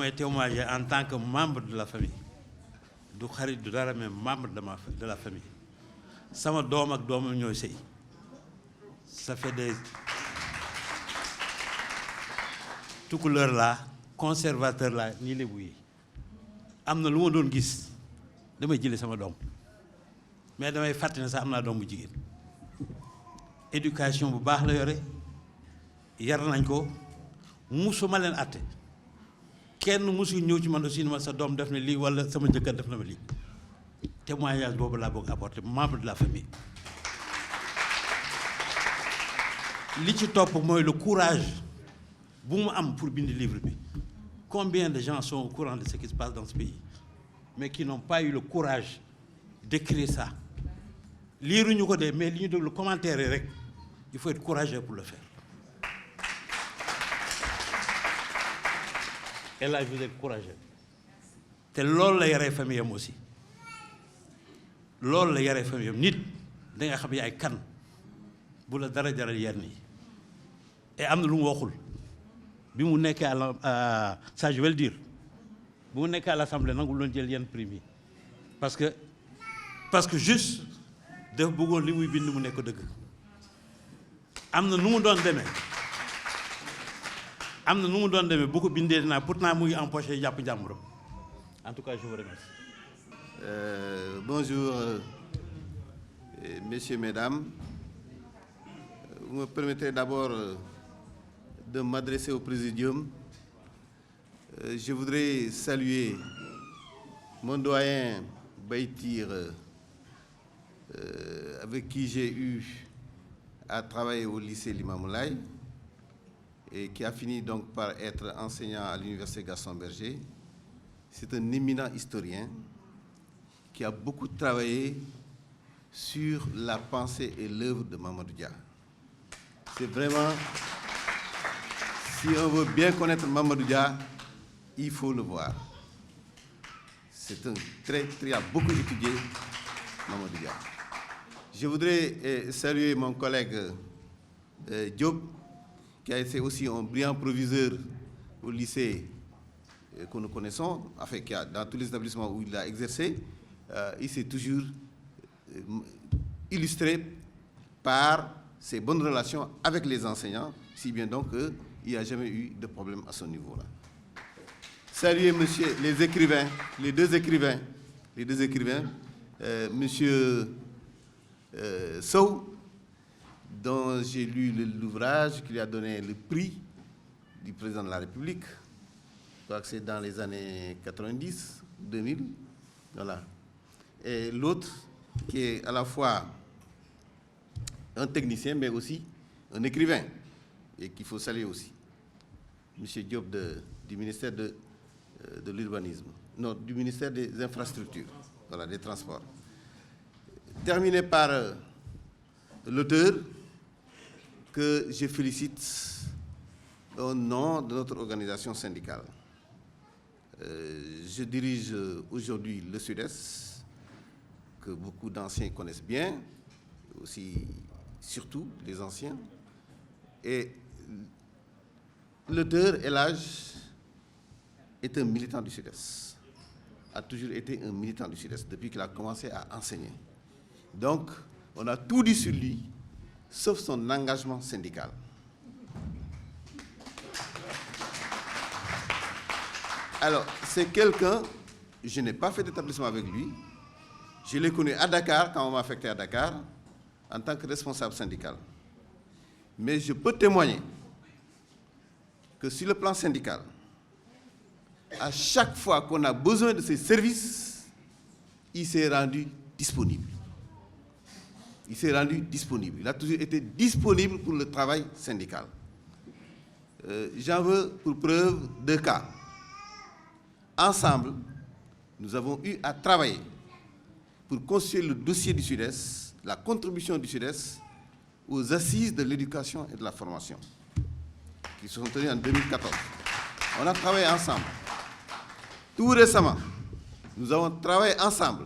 damay témoigner en tant que membre de la famille du xarit du dara mais membre de la famille sama doom ak doomam ñooy sëy ça fait des tukuleur la conservateur la nii lébu yi am na lu ma doon gis damay jële sama doom mais damay fàtte ne sax am naa doom bu jigéen éducation bu baax la yore yar nañ ko musuma leen atte kenn musu ñëw ci man aussi ne ma sa doom def na lii wala sama jëkkër def na ma lii témoignage boobu laa bëgg apporter membre de la famille li ci topp mooy le courage bu mu am pour bind livre bi combien de gens sont au courant de ce qui se passe dans ce pays mais qui n'ont pas eu le courage d'écrire ça liiruñu ko de mais li ñu déglu commentaire yi rek il faut être courageux pour le faire et là vous êtes courageux te loolu la yaree famille am aussi loolu la yaree famille am nit da nga xam yaay kan bu la dara jaral yenn yi et am na lu mu waxul bi mu nekkee à ça je vais le dire bi mu nekkee à l'Assemblée nangu loon jël yenn prime yi parce que juste daf bëggoon li muy bind mu nekk dëgg am na nu mu doon demee bu ko bindee dinaa pourtant mu ngi empoché jàpp njàmburam en tout cas je vous remercie. Bonjour messieurs, mesdames. Vous me permettez d'abord de m'adresser au Présidium. Je voudrais saluer mon doyen Baytir, avec qui j'ai eu à travailler au lycée Limamoulaye et qui a fini donc par être enseignant à l'université Gaston Berger. C'est un éminent historien qui a beaucoup travaillé sur la pensée et l'œuvre de Mamadou Dia. C'est vraiment, si on veut bien connaître Mamadou Dia, il faut le voir. C'est un qui a beaucoup étudié Mamadou Dia. Je voudrais saluer mon collègue Diop, qui a été aussi un brillant proviseur au lycée que nous connaissons, enfin, qui a, dans tous les établissements où il a exercé, il s'est toujours illustré par ses bonnes relations avec les enseignants, si bien donc qu'il n'y a jamais eu de problème à ce niveau-là. Saluer monsieur les écrivains, les deux écrivains, monsieur Sow, dont j'ai lu l'ouvrage qui lui a donné le prix du président de la République. Je crois que c'est dans les années 90, 2000, voilà. Et l'autre, qui est à la fois un technicien, mais aussi un écrivain, et qu'il faut saluer aussi, M. Diop du ministère de l'Urbanisme, non, du ministère des Infrastructures, voilà, des Transports. Terminé par l'auteur, que je félicite au nom de notre organisation syndicale. Je dirige aujourd'hui le Sud-Est, que beaucoup d'anciens connaissent bien, aussi surtout les anciens. Et l'auteur Elage est un militant du Sud-Est, a toujours été un militant du Sud-Est depuis qu'il a commencé à enseigner. Donc, on a tout dit sur lui, sauf son engagement syndical. Alors, c'est quelqu'un, je n'ai pas fait d'établissement avec lui, je l'ai connu à Dakar, quand on m'a affecté à Dakar, en tant que responsable syndical. Mais je peux témoigner que sur le plan syndical, à chaque fois qu'on a besoin de ses services, il s'est rendu disponible. Il s'est rendu disponible. Il a toujours été disponible pour le travail syndical. J'en veux pour preuve 2 cas. Ensemble, nous avons eu à travailler pour construire le dossier du Sud-Est, la contribution du Sud-Est aux assises de l'éducation et de la formation, qui se sont tenues en 2014. On a travaillé ensemble. Tout récemment, nous avons travaillé ensemble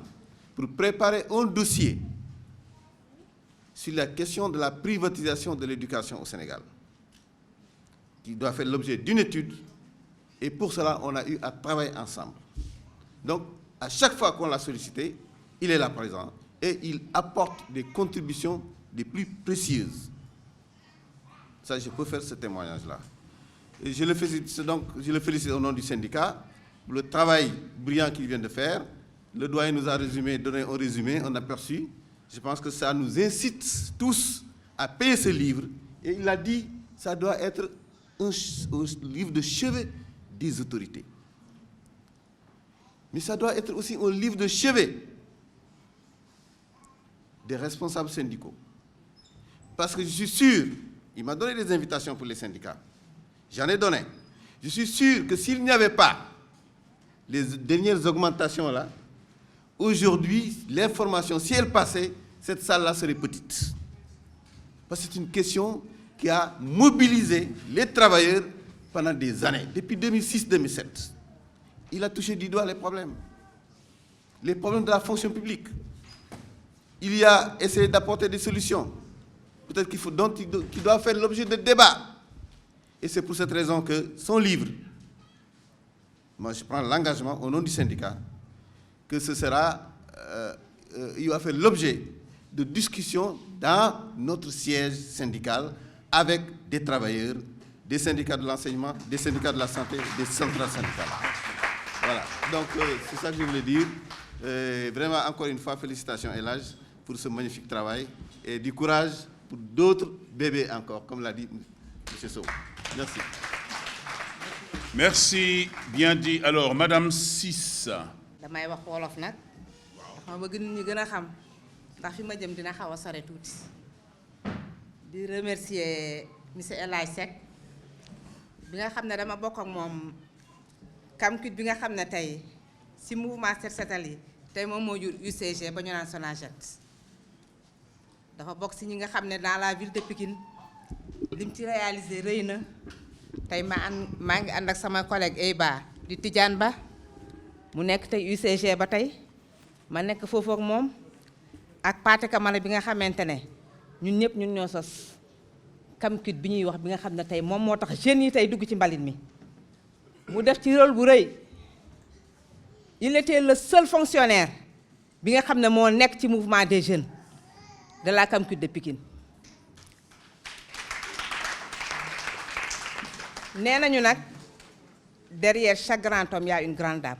pour préparer un dossier sur la question de la privatisation de l'éducation au Sénégal, qui doit faire l'objet d'une étude Et pour cela, on a eu à travailler ensemble. Donc, à chaque fois qu'on l'a sollicité, il est là présent et il apporte des contributions les plus précieuses. Ça, je peux faire ce témoignage-là. Et je le félicite au nom du syndicat pour le travail brillant qu'il vient de faire. Le doyen nous a donné un résumé, un aperçu. Je pense que ça nous incite tous à payer ce livre. Et il a dit, ça doit être un livre de chevet des autorités. Mais ça doit être aussi un livre de chevet des responsables syndicaux. Parce que je suis sûr, il m'a donné des invitations pour les syndicats. J'en ai donné. Je suis sûr que s'il n'y avait pas les dernières augmentations là, aujourd'hui, l'information, si elle passait, cette salle-là serait petite. Parce que c'est une question qui a mobilisé les travailleurs pendant des années, depuis 2006-2007. Il a touché du doigt les problèmes de la fonction publique. Il y a essayé d'apporter des solutions, peut-être qui doivent faire l'objet de débats. Et c'est pour cette raison que son livre, moi je prends l'engagement au nom du syndicat, que ce sera, il va faire l'objet de discussions dans notre siège syndical avec des travailleurs, des syndicats de l'enseignement, des syndicats de la santé, des centrales syndicales. Voilà, donc c'est ça que je voulais dire. Vraiment, encore une fois, félicitations El Hadj pour ce magnifique travail et du courage pour d'autres bébés encore, comme l'a dit M. Sow. Merci. Merci, bien dit. Alors, Madame Ciss. damay wax wolof nag ndax ma bëgg nit ñi gën a xam ndax fi ma jëm dina xaw a sore tuuti di remercier monsieur El Hadj Seck bi nga xam ne dama bokk ak moom CAMCUT bi nga xam ne tey si mouvement Set Setal yi tey moom moo jur UCG ba ñu naan Sonaget dafa bokk si ñi nga xam ne dans la ville de Pikine lim ci réalisé rëy na tey maa ngi ànd ak sama collègue Eyba di Tidiane Ba mu nekk tey UCG ba tey ma nekk foofu ak moom ak Pathé Camara bi nga xamante ne ñun ñëpp ñun ñoo sos CAMCUT bi ñuy wax bi nga xam ne tey moom moo tax jeunes yi tey dugg ci mbalit mi mu def ci rôle bu rëy il était le seul fonctionnaire bi nga xam ne moo nekk ci mouvement des jeunes de la CAMCUT de Pikine nee nañu nag derrière chaque grand homme il y a une grande dame.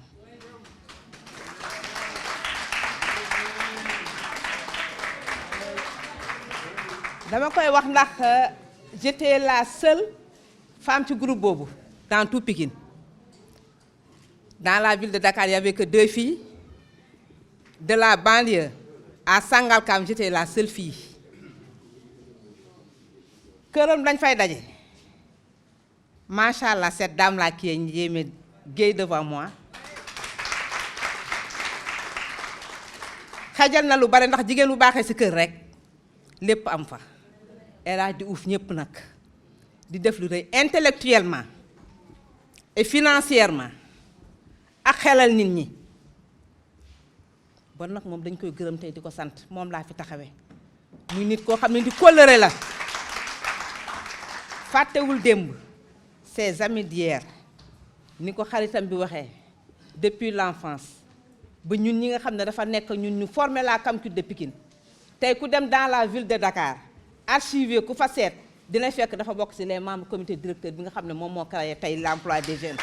dama koy wax ndax j'étais la seule femme ci groupe boobu dans tout Pikine. Dans la ville de Dakar, il n'y avait que 2 filles. De la banlieue à Sangalkam, j'étais la seule fille. Këram dañ fay daje. Machallah, cette dame-là qui est gay devant moi. xajal na lu bare ndax jigéen bu baaxee ci kër rek lépp am fa. Elle a di uuf ñëpp nag di def lu rëy intellectuellement et financièrement ak xelal nit ñi bon nag moom dañ koy gërëm tey di ko sant moom laa fi taxawee muy nit koo xam ne di kóllëre la fàttewul démb ses amis d'hier ni ko xaritam bi waxee depuis l'enfance ba ñun ñi nga xam ne dafa nekk ñun ñu former la CAMCUT de Pikine tey ku dem dans la ville de Dakar archivé ku fa seet dina fekk dafa bokk ci les membres comité directeur bi nga xam ne moom moo créé tey l'emploi des jeunes.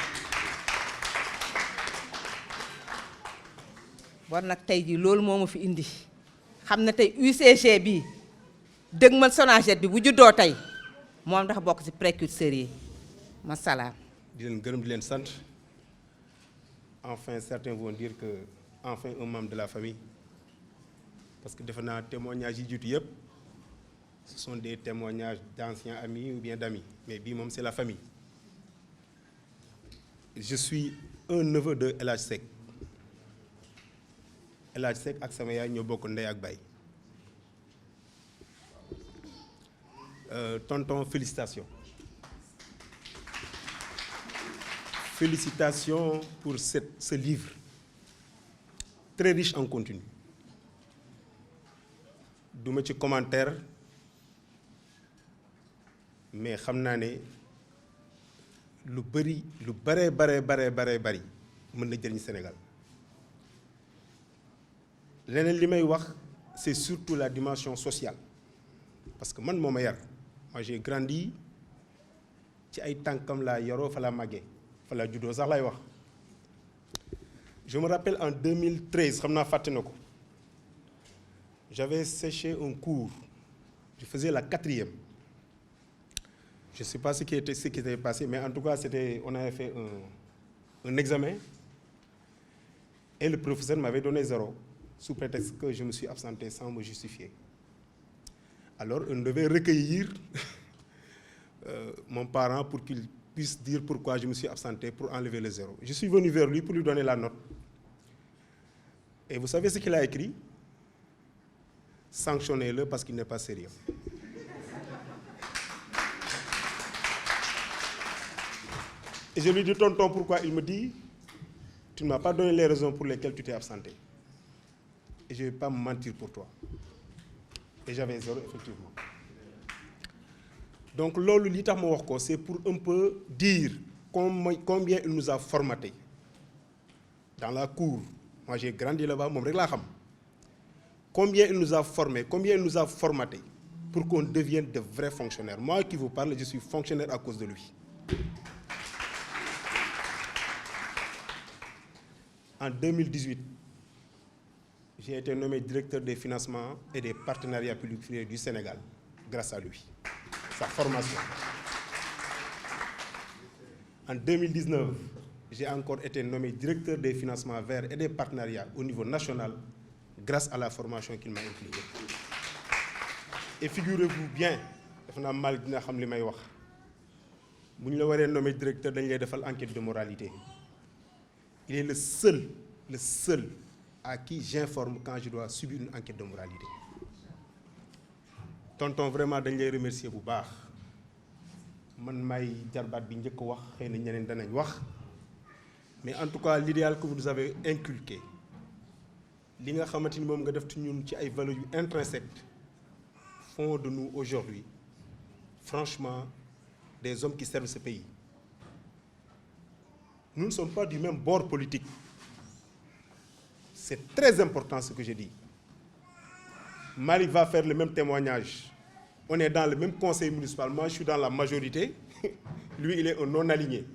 bon nag tey jii loolu moo ma fi indi xam ne tey UCG bi dëgmal Sonaget bi bu juddoo tey moom dafa bokk ci précurseurs yi masalaam. di leen gërëm di leen sant enfin certains vont dire que enfin un membre de la famille parce que defe naa témoignages yi jiitu yëpp ce sont des témoignages d'anciens amis ou bien d'amis mais bii moom c'est la famille. Je suis un neveu de El Hadj Seck. El Hadj Seck ak sama yaay ñoo bokk ndey ak baay. Tonton, félicitations. Félicitations pour ce livre très riche en contenu. duma ci commentaire mais xam naa ne lu bëri lu bari mën na jëriñ Sénégal leneen li may wax c'est surtout la dimension sociale parce que man moo ma yar moi j'ai grandi ci ay tànkam laa yaroo fa laa màggee fa laa juddoo sax lay wax je me rappelle en 2013 xam naa fàtte na ko j'avais séché un cours je faisais la 4e je sais pas ce qui était passé mais en tout cas on avait fait un examen et le professeur m'avait donné 0 sous prétexte que je me suis absenté sans me justifier alors on devait recueillir mon parent pour qu'il puisse dire pourquoi je me suis absenté pour enlever le 0. Je suis venu vers lui pour lui donner la note. Et vous savez ce qu'il a écrit? Sanctionnez-le parce qu'il n'est pas sérieux. Et je lui dis, tonton, pourquoi? Il me dit, tu ne m'as pas donné les raisons pour lesquelles tu t'es absenté. Et je ne vais pas me mentir pour toi. Et j'avais 0, effectivement. Donc, loolu li tax ma wax ko c'est pour un peu dire combien il nous a formaté dans la cour. Moi, j'ai grandi là-bas, moom rek laa xam. Combien il nous a formés, combien il nous a formaté pour qu'on devienne de vrais fonctionnaires. Moi qui vous parle, je suis fonctionnaire à cause de lui. En 2018, j'ai été nommé directeur des financements et des partenariats publics du Sénégal grâce à lui. Sa formation. En 2019, j'ai encore été nommé directeur des financements verts et des partenariats au niveau national grâce à la formation qu'il m'a impliquée. Et figurez-vous bien, dafa naa mal dina xam li may wax bu ñu la waree nommé directeur dañu lay defal enquête de moralité. Il est le seul à qui j'informe quand je dois subir une enquête de moralité. Tonton vraiment dañ lay remercier bu baax man may jarbaat bi njëkk wax xëy na ñeneen danañ wax mais en tout cas l'idéal que vous nous avez inculqué li nga xamante ni moom nga def ci ñun ci ay valeurs yu intrinsèques font de nous aujourd'hui franchement des hommes qui servent ce pays. Nous ne sommes pas du même bord politique. C'est très important ce que je dis. Malick va faire le même témoignage. On est dans le même conseil municipal. Moi, je suis dans la majorité. Lui, il est un non-aligné.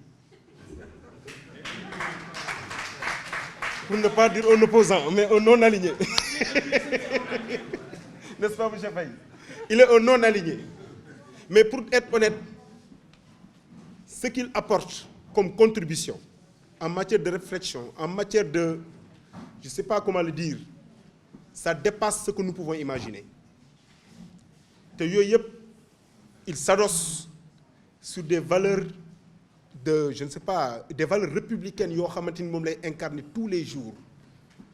Pour ne pas dire un opposant, mais un non-aligné. N'est-ce pas, M. Faye? Il est un non-aligné. Mais pour être honnête, ce qu'il apporte comme contribution en matière de réflexion, en matière de, je ne sais pas comment le dire, ça dépasse ce que nous pouvons imaginer. te yooyu yëpp il s'adosse sur des valeurs de je ne sais pas des valeurs républicaines yoo xamante ni moom lay incarner tous les jours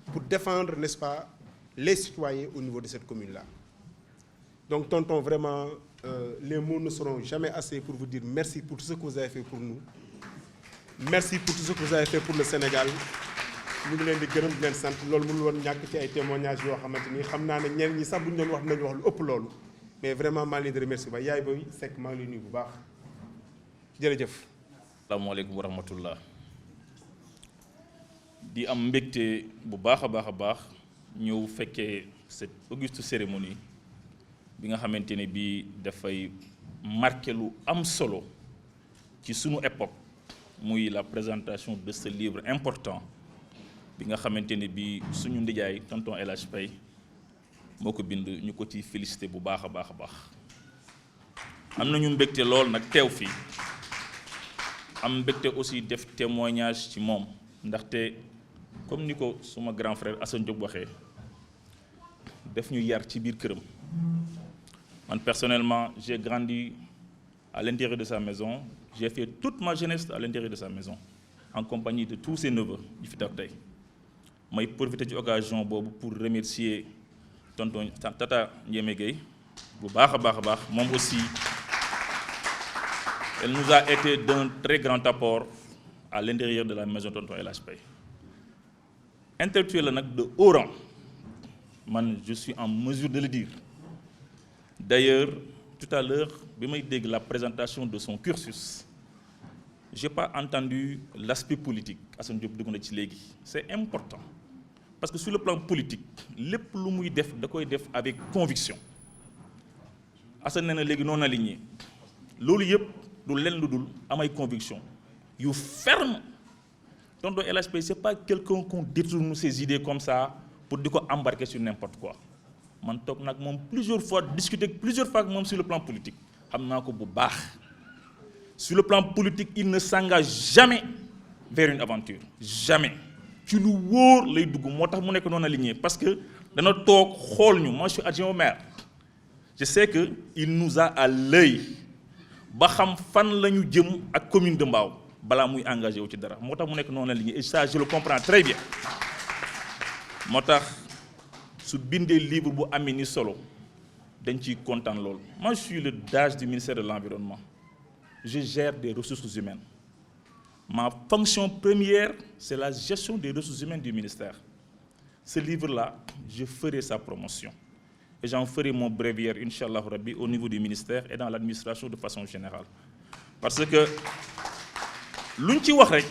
pour défendre, n'est-ce pas, les citoyens au niveau de cette commune-là. Donc tonton, vraiment les mots ne seront jamais assez pour vous dire merci pour tout ce que vous avez fait pour nous. Merci pour tout ce que vous avez fait pour le Sénégal. ñu ngi leen di gërëm di leen sant loolu mënul woon ñàkk ci ay témoignages yoo xamante ni xam naa ne ñenn ñi sax bu ñu doon wax dinañu wax lu ëpp loolu mais vraiment maa ngi leen di remercier ba yaay booy Seck maa ngi lay nuyu bu baax jërëjëf. asalaamaaleykum wa rahmatullah di am mbégte bu baax a baax ñëw fekkee cette auguste cérémonie bi nga xamante ne bii dafay marqué lu am solo ci sunu époque muy la présentation de ce livre important. bi nga xamante ne bii suñu ndijaay tonton El Hadj Faye moo ko bind ñu ko ci félicité bu baax a baax am nañu mbégte lool nag teew fii am mbégte aussi def témoignage ci moom ndaxte comme ni ko suma grand frère Assane Diop waxee def ñu yar ci biir këram man personnellement j'ai grandi à l'intérieur de sa maison j'ai fait toute ma jeunesse à l'intérieur de sa maison en compagnie de tous ses neveux yi fi toog tey may profiter ci occasion boobu pour remercier tonton Tata Ndiémé Gueye bu baax a baax moom aussi elle nous a été d'un très grand apport à l'intérieur de la maison tonton El Hadj Faye intellectuel la nag de haut rang man je suis en mesure de le dire d'ailleurs tout à l'heure bi may dégg la présentation de son cursus j'ai pas entendu l'aspect politique Assane Diop dugg na ci léegi c'est important parce que sur le plan politique lépp lu muy def da koy def avec conviction Assane nee na léegi non aligné loolu yëpp du leen lu dul amay conviction yu ferme tonton El Hadj Peye c'est pas quelqu'un qu'on détourne ses idées comme ça pour di ko embarquer sur n'importe quoi man toog nag moom plusieurs fois discuter plusieurs fois ak moom sur le plan politique xam naa ko bu baax sur le plan politique il ne s'engage jamais vers une aventure jamais ci lu wóor lay dugg moo tax mu nekk non aligné parce que dana toog xool ñu moi je suis adjoint au maire je sais que il nous a à l'œil ba xam fan la ñu jëm ak commune de Mbao balaa muy engagé wu ci dara moo tax mu nekk non aligné et ça je le comprends très bien moo tax su bindee livre bu amee ni solo dañ ciy kontaan loolu. Moi je suis le DAGE du ministère de l'environnement je gère des ressources humaines ma fonction première c'est la gestion des ressources humaines du ministère ce livre-là je ferai sa promotion et j'en ferai mon bréviaire inchallah rabbi au niveau du ministère et dans l'administration de façon générale parce que luñ ci wax rek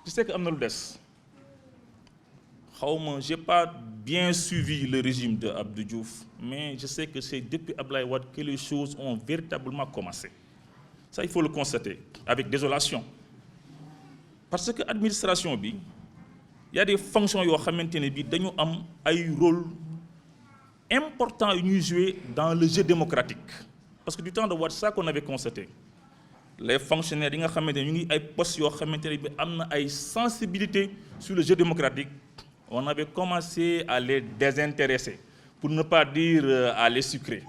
je sais que am na lu des xawma j'ai pas bien suivi le régime de Abdou Diouf mais je sais que c'est depuis Abdoulaye Wade que les choses ont véritablement commencé ça il faut le constater avec désolation parce que administration bi il y a des fonctions yoo xamante ne bi dañu am ay rôle important yu ñuy jouer dans le jeu démocratique parce que du temps de Wade ça qu'on avait constaté les fonctionnaires yi nga xamante ne ñu ngi ay postes yoo xamante ne bi am na ay sensibilité sur le jeu démocratique on avait commencé à les désintéresser pour ne pas dire à les sucrer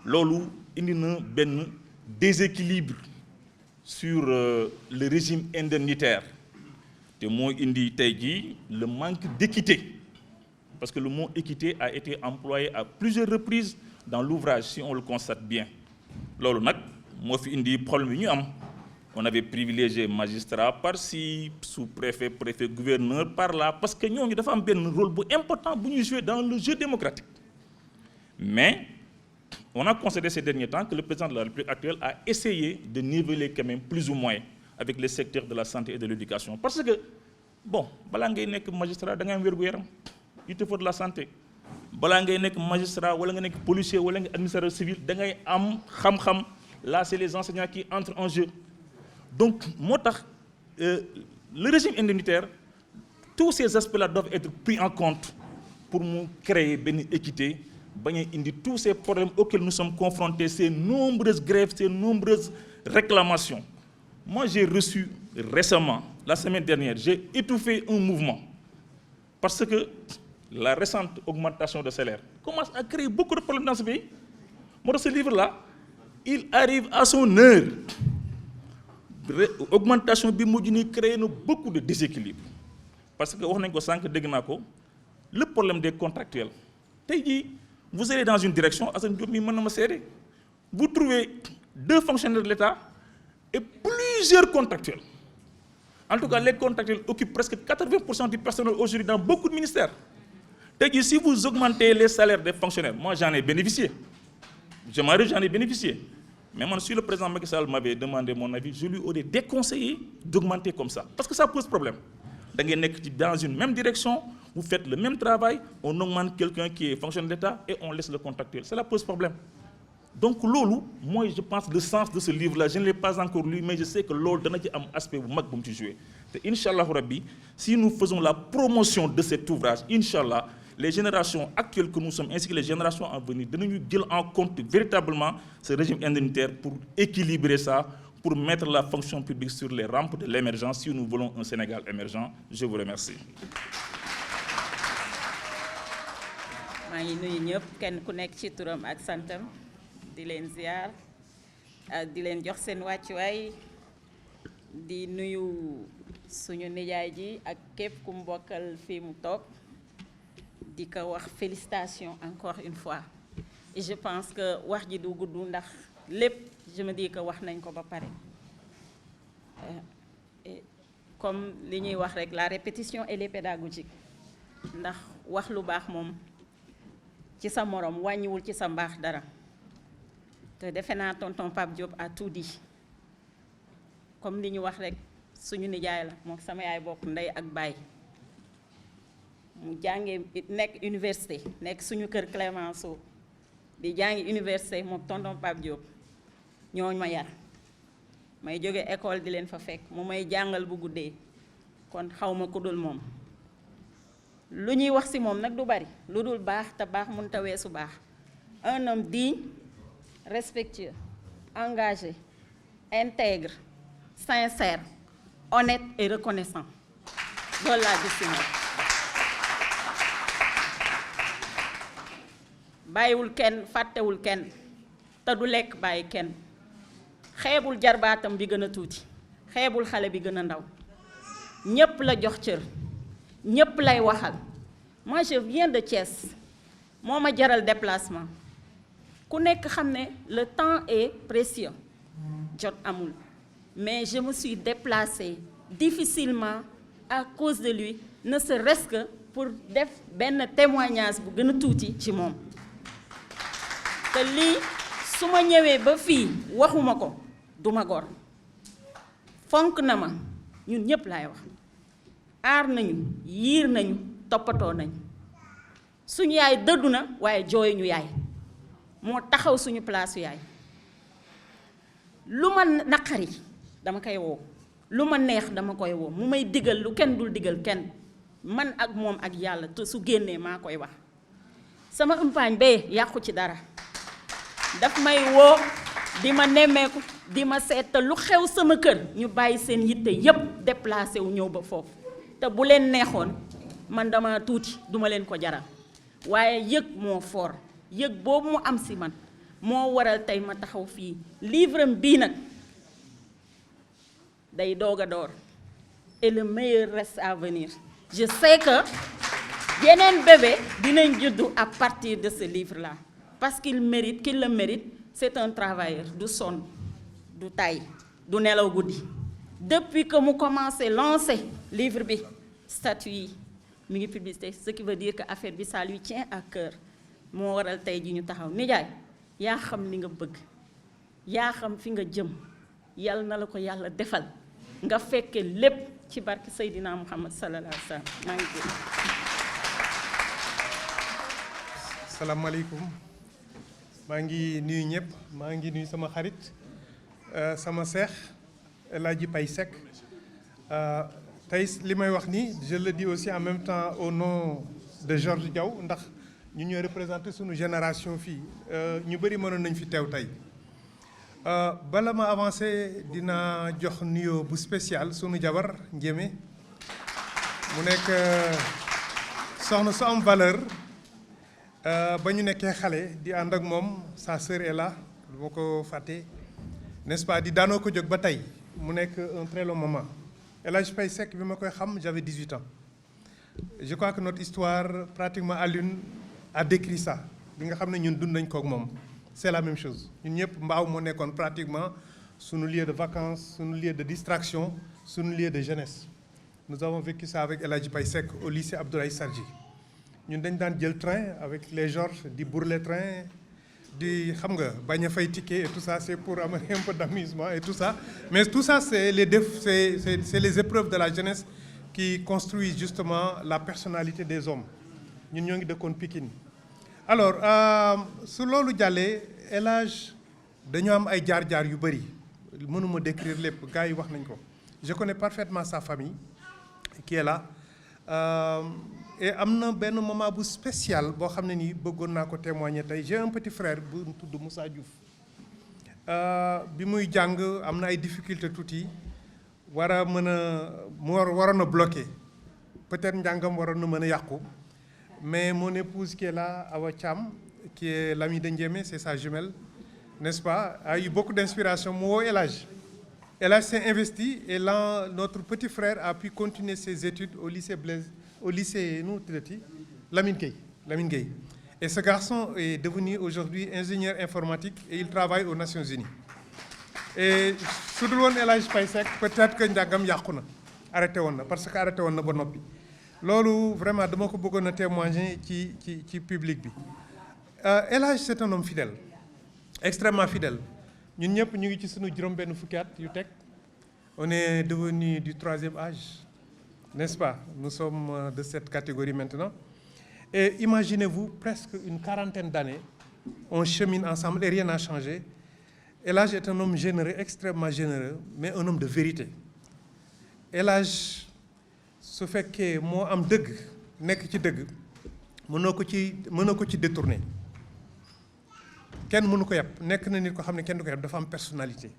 loolu indi na benn déséquilibre sur le régime indemnitaire te moo indi tey jii le manque d'équité parce que le mot équité a été employé à plusieurs reprises dans l'ouvrage si on le constate bien loolu nag moo fi indi problème yi ñu am on avait privilégié magistrat par-ci sous-préfet préfet gouverneur par là parce que ñooñu dafa am benn rôle bu important bu ñuy jouer dans le jeu démocratique mais on a constaté ces derniers temps que le président de la République actuelle a essayé de niveler quand même plus ou moins avec les secteurs de la santé et de l'éducation parce que bon balaa ngay nekk magistrat da ngay am wér-gu-yaram il te faut de la santé balaa ngay nekk magistrat wala nga nekk policier wala nga administrateur civil da ngay am xam-xam là c'est les enseignants qui entrent en jeu donc moo tax le régime indemnitaire tous ces aspects-là doivent être pris en compte pour mu créer benn équité bañ a indi tous ces problèmes auxquels nous sommes confrontés ces nombreuses grèves ces nombreuses réclamations moi j'ai reçu récemment la semaine dernière j'ai étouffé un mouvement parce que la récente augmentation de salaire commence à créer beaucoup de problèmes dans ce pays moo tax ce livre-là il arrive à son heure augmentation bi mujj ni créé na beaucoup de déséquilibre parce que wax nañ ko sànq dégg naa ko le problème des contractuels tey jii vous allez dans une direction Assane Diop mi mën na ma seede vous trouvez 2 fonctionnaires de l'État et plusieurs contractuels en tout cas les contractuels occupent presque 80% du personnel aujourd'hui dans beaucoup de ministères tey jii si vous augmentez les salaires des fonctionnaires moi j'en ai bénéficié j'en ai bénéficié mais moi si le président Macky Sall m'avait demandé mon avis je lui aurais déconseillé d'augmenter comme ça parce que ça pose problème da ngeen nekk ci dans une même direction vous faites le même travail on augmente quelqu'un qui est fonctionnaire d'État et on laisse le contractuel cela pose problème donc loolu moi je pense le sens de ce livre là je ne l'ai pas encore lu mais je sais que loolu dana ci am aspect bu mag bu mu ci joué te inch'Allah rabbi si nous faisons la promotion de cet ouvrage inch'Allah les générations actuelles que nous sommes ainsi que les générations à venir danañu jël en compte véritablement ce régime indemnitaire pour équilibrer ça pour mettre la fonction publique sur les rampes de l'émergence si nous voulons un Sénégal émergent je vous remercie. maa ngi nuyu ñëpp kenn ku nekk ci turam ak santam di leen ziar di leen jox seen wàccuwaay di nuyu suñu nijaay ji ak képp ku mbokkal fii mu toog di ko wax félicitations encore une fois et je pense que wax ji du gudd ndax lépp je me dis que wax nañ ko ba pare comme li ñuy wax rek la répétition elle est pédagogique ndax wax lu baax moom ci sa morom wàññiwul ci sa mbaax dara te defe naa tonton Pape Diop a tout dit comme li ñu wax rek suñu nijaay la moom sama yaay bokk ndey ak baay mu jàngee nekk université nekk suñu kër Clémenceau di jàngi université moom tonton Pape Diop ñooñu ma yar may jóge école di leen fa fekk mu may jàngal bu guddee kon xaw ma ku dul moom lu ñuy wax ci moom nag du bari lu dul baax te baax mënut a weesu baax un homme digne respectueux engagé intègre sincère honnête et reconnaissant loolu laa gis ci moom bàyyiwul kenn fàttewul kenn te du lekk bàyyi kenn xeebul jarbaatam bi gën a tuuti xeebul xale bi gën a ndaw ñépp la jox cër ñépp lay waxal moi je viens de Thiès moo ma jaral déplacement ku nekk xam ne le temps est précieux jot amul mais je me suis déplacée difficilement à cause de lui ne serait-ce que pour def benn témoignage bu gën a tuuti ci moom te lii su ma ñëwee ba fii waxuma ko duma gor fonk na ma ñun ñépp laay wax aar nañu yiir nañu toppatoo nañu suñu yaay dëddu na waaye jooyu ñu yaay moo taxaw suñu place yaay lu ma naqari dama koy woo lu ma neex dama koy woo mu may digal lu kenn dul digal kenn man ak moom ak yàlla te su génnee maa koy wax sama umpaañ bee yàqu ci dara daf may woo di ma nemmeeku di ma seet te lu xew sama kër ñu bàyyi seen yitte yépp déplacé wu ñëw ba foofu te bu leen neexoon man dama tuuti duma leen ko jaral waaye yëg moo fort yëg boobu mu am si man moo waral tey ma taxaw fii livre am bii nag day doog a door et le meilleur reste à venir je sais que yeneen bébé dinañ juddu à partir de ce livre là parce qu'il mérite qu'il le mérite c'est un travailleur du sonn du tay du nelaw guddi depuis que mu commencé lancer livre bi statut yi mi ngi publicité ce qui veut dire que affaire bi ça lui tient à cœur moo waral tey ji ñu taxaw nijaay yaa xam li nga bëgg yaa xam fi nga jëm yàlla na la ko yàlla defal nga fekke lépp ci barke Seydina Muhammad sallallahu alayhi wa sallam maa ngi jël. salaamaaleykum maa ngi nuyu ñëpp maa ngi nuyu sama xarit sama seex El Hadji Paye Seck tey li may wax ni je le dis aussi en même temps au nom de Georges Diaw ndax ñu ñooy représenté suñu génération fii ñu bëri mënoon nañ fi teew tey bala ma avancé dina jox nuyoo bu spécial sunu jabar Njémé mu nekk soxna su am valeur ba ñu nekkee xale di ànd ak moom sa sœur est là du ma ko fàtte n'est-ce pas di daanoo ko jóg ba tey mu nekk un très long moment El Hadji Paye Seck bi ma koy xam j'avais 18 ans je crois que notre histoire pratiquement à l'une a décrit ça bi nga xam ne ñun dund nañ kook moom c'est la même chose ñun ñëpp mbaaw moo nekkoon pratiquement sunu lieu de vacances sunu lieu de distraction sunu lieu de jeunesse nous avons vécu ça avec El Hadji Paye Seck au lycée Abdoulaye Sadji ñun dañ daan jël train avec les Georges di bourler train di xam nga bañ a fay ticket et tout ça c'est pour amener un peu d'amusement et tout ça mais tout ça c'est les épreuves de la jeunesse qui construisent justement la personnalité des hommes ñun ñoo ngi dëkkoon Pikine alors su loolu jàllee El Hadj dañoo am ay jaar-jaar yu bëri mënuma décrire lépp gars yi wax nañ ko je connais parfaitement sa famille qui est là et am na benn moment bu spécial boo xam ne nii bëggoon naa ko témoigner tey j'ai un petit frère bu tudd Moussa Diouf bi muy jàng am na ay difficultés tuuti war a mën a mu waroon a bloqué peut-être njàngam waroon na mën a yàqu mais mon épouse qui est là Awa Thiam qui est l'amie de Ndiémé c'est sa jumelle n'est-ce pas a eu beaucoup d'inspiration mu woo El Hadj El Hadj s'est investi et là notre petit frère a pu continuer ses études au lycée nu tuddati Lamine Gueye et ce garçon est devenu aujourd'hui ingénieur informatique et il travaille aux Nations Unies et su dul woon El Hadj Paye Seck peut-être que njàngam yàqu na arrêté woon na parce que arrêté woon na ba noppi loolu vraiment dama ko bëggoon a témoigner ci public bi El Hadj c'est un homme fidèle extrêmement fidèle ñun ñëpp ñu ngi ci suñu juróom benn fukki at yu teg On est devenu du 3e âge, n'est-ce pas? Nous sommes de cette catégorie maintenant. Et imaginez-vous, presque une 40aine d'années, on chemine ensemble et rien n'a changé. El Hadj est un homme généreux, extrêmement généreux, mais un homme de vérité. El Hadj su fekkee moo am dëgg nekk ci dëgg mënoo ko ci détourner kenn mënu ko yàpp nekk na nit ko xam ne kenn du ko yàpp dafa am personnalité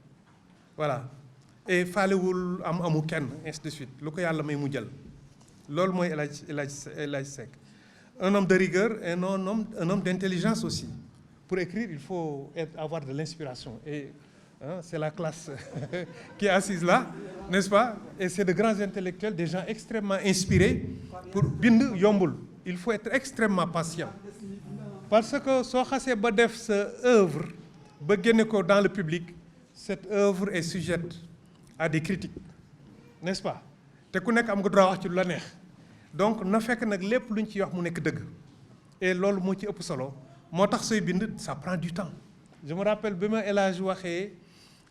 voilà et faalewul amu kenn ainsi de suite lu ko yàlla may mu jël loolu mooy El Hadj Seck. Un homme de rigueur et un homme d'intelligence aussi. Pour écrire, il faut avoir de l'inspiration. Et c'est la classe qui est assise là, n'est-ce pas? Et c'est de grands intellectuels, des gens extrêmement inspirés. Pour bind yombul, il faut être extrêmement patient. Parce que soo xasee ba def sa œuvre ba génne ko dans le public, cette œuvre est sujette à des critiques, n'est-ce pas? Te ku nekk am nga droit wax ci lu la neex. Donc na fekk nag lépp lu ñu ci wax mu nekk dëgg et loolu moo ci ëpp solo moo tax sooy bind ça prend du temps. Je me rappelle bi ma El Hadj waxee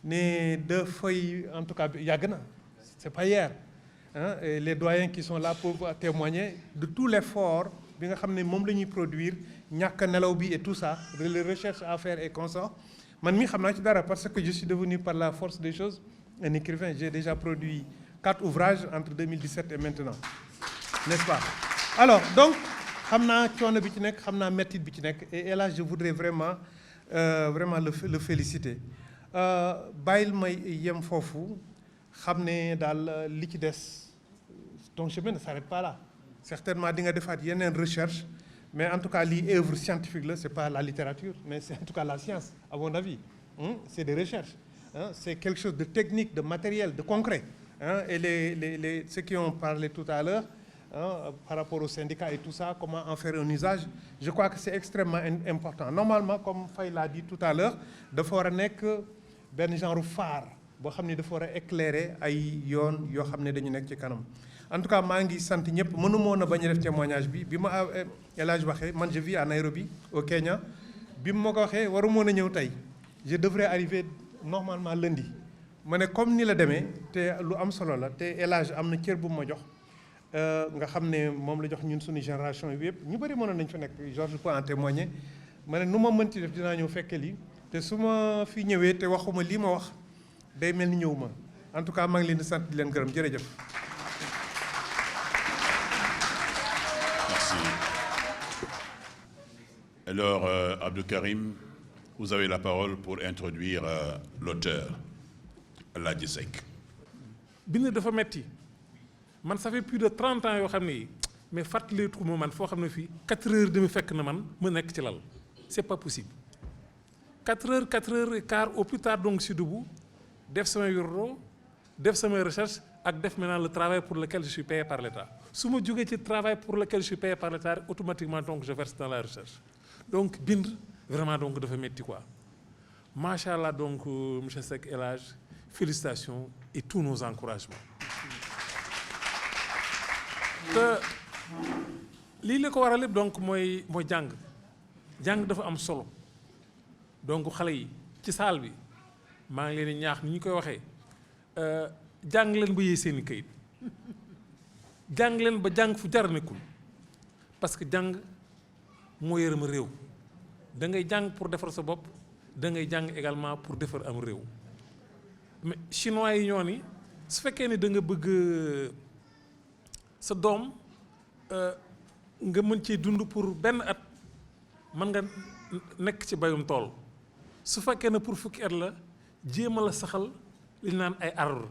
ne dafay en tout cas yàgg na c'est pas hier et les doyens qui sont là peuvent témoigner de tout l'effort bi nga xam ne moom la ñuy produire ñàkk nelaw bi et tout ça les recherches à faire et consorts man mi xam naa ci dara parce que je suis devenu par la force des choses un écrivain. J'ai déjà produit 4 ouvrages entre 2017 et maintenant. N'est-ce pas? Alors, donc, xam naa coono bi ci nekk xam naa mettit bi ci nekk et là je voudrais vraiment le féliciter. Bàyyil may yem foofu xam ne daal li ci des ton chemin ne s'arrête pas là. Certainement di nga defaat yeneen recherche mais en tout cas lii œuvre scientifique la c'est pas la littérature mais c'est en tout cas la science à mon avis. C'est des recherches. C'est quelque chose de technique, de matériel, de concret. Et ceux qui ont parlé tout à l'heure par rapport aux syndicats et tout ça, comment en faire un usage, je crois que c'est extrêmement important. Normalement, comme Faye l'a dit tout à l'heure, dafa war a nekk benn genre phare boo xam ne dafa war a éclairer ay yoon yoo xam ne dañu nekk ci kanam. En tout cas maa ngi sant ñëpp mënu moon a bañ a def témoignage bi ma El Hadj waxee man je vis à Nairobi au Kenya bi ma ko waxee waru moon a ñëw tey je devrais arriver normalement lundi ma ne comme ni la demee te lu am solo la te El Hadj am na cër bu ma jox nga xam ne moom la jox ñun suñu génération bi yëpp ñu bëri mënoon nañ fa nekk Georges peut en témoigner ma ne nu ma mënti def dinaa ñëw fekke lii te su ma fi ñëwee te waxuma lii ma wax day mel ni ñëw ma en tout cas maa ngi leen di sant di leen gërëm jërëjëf. Merci. Alors, Abdou Karim, vous avez la parole pour introduire l'auteur, El Hadj Seck. bind dafa metti man ça fait plus de 30 ans yoo xam ne mais fàttaleetu ma man foo xam ne fii 4 heures demi fekk na man ma nekk ci lal c'est pas possible 4 heures et quart au plus tard donc si debout def samay wirdo def samay recherche ak def maintenant le travail pour lequel je suis payé par l'État su ma jógee ci travail pour lequel je suis payé par l'État automatiquement donc je verse dans la recherche donc bind vraiment donc dafa metti quoi macha allah donc monsieur Seck El Hadj félicitations et tous nos encouragements. te lii la ko waral lépp donc mooy jàng dafa am solo donc xale yi ci saal bi maa ngi leen di ñaax ni ñu koy waxee jàng leen ba yee seeni kayit jàng leen ba jàng fu jar nekkul parce que jàng moo yërëm réew da ngay jàng pour defar sa bopp da ngay jàng également pour defar am réew mais chinois yi ñoo ni su fekkee ni da nga bëgg sa doom nga mën cee dund pour benn at mën nga nekk ci bayum tool su fekkee ne pour fukki at la jéem a la saxal li ñu naan ay arbre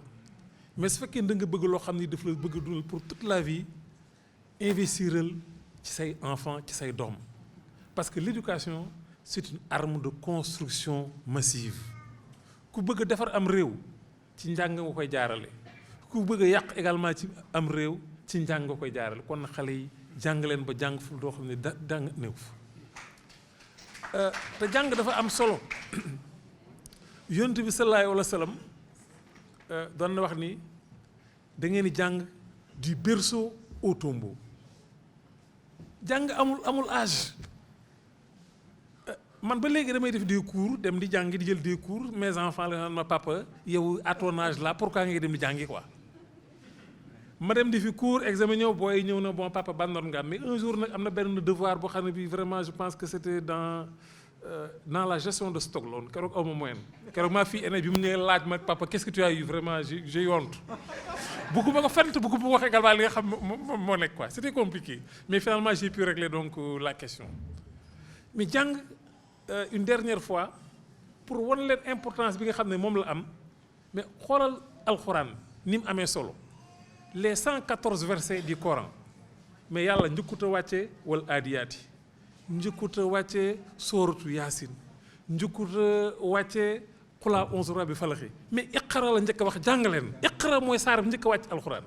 mais su fekkee ne da nga bëgg loo xam ni daf la bëgg a dundal pour toute la vie investiral ci say enfant ci say doom parce que l'éducation c'est une arme de construction massive ku bëgg a defar am réew ci njàng nga koy jaarale ku bëgg a yàq également ci am réew ci njàng nga koy jaarale kon na xale yi jàng leen ba jàng fu doo xam ne dang néew te jàng dafa am solo yonent bi sallallahu alayhi wa sallam doon na wax ni da ngeen di jàng du berceau au tombeau jàng amul âge man ba léegi damay def des cours dem di jàngi di jël des cours mes enfants la naan ma papa yow à ton âge là pourquoi ngay dem di jàngi quoi. ma dem di fi cours examen ñëw booy ñëw na bon papa ban note nga am mais un jour nag am na benn devoir boo xam ne bii vraiment je pense que c'était dans la gestion de stock loolu keroog aw ma moyenne keroog maa fii aînée bi mu ñëwee laaj ma papa qu'est-ce que tu as eu vraiment j'ai eu honte. bëgguma ko fent bëgguma wax également li nga xam moo nekk quoi c'était compliqué mais finalement j'ai pu régler donc la question mais jàng une dernière fois pour wan leen importance bi nga xam ne moom la am mais xoolal alxuraan ni mu amee solo les 114 versets du Coran mais yàlla njëkkut a wàccee wal aadiyaati njëkkut a wàccee sooratu yaasin njëkkut a wàccee xulaa onze rabbi falaxi mais iqra la njëkk a wax jàng leen iqra mooy saar bi njëkk a wàcc alxuraan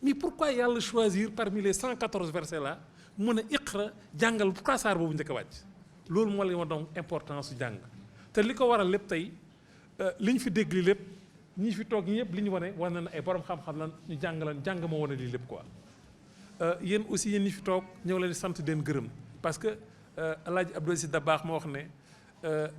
mais pourquoi yàlla choisir parmi les 114 versets là mu ne iqra jàngal pourquoi saar boobu njëkk a wàcc loolu moo leen wax donc importance su jàng te li ko waral lépp tey li ñu fi dégg li lépp ñi fi toog ñëpp li ñu wane na ay borom xam-xam lan ñu jàng lan jàng moo wane lii lépp quoi yéen aussi yéen ñi fi toog ñëw leen sant den gërëm parce que El Hadj Abdou Aziz Dabakh moo wax ne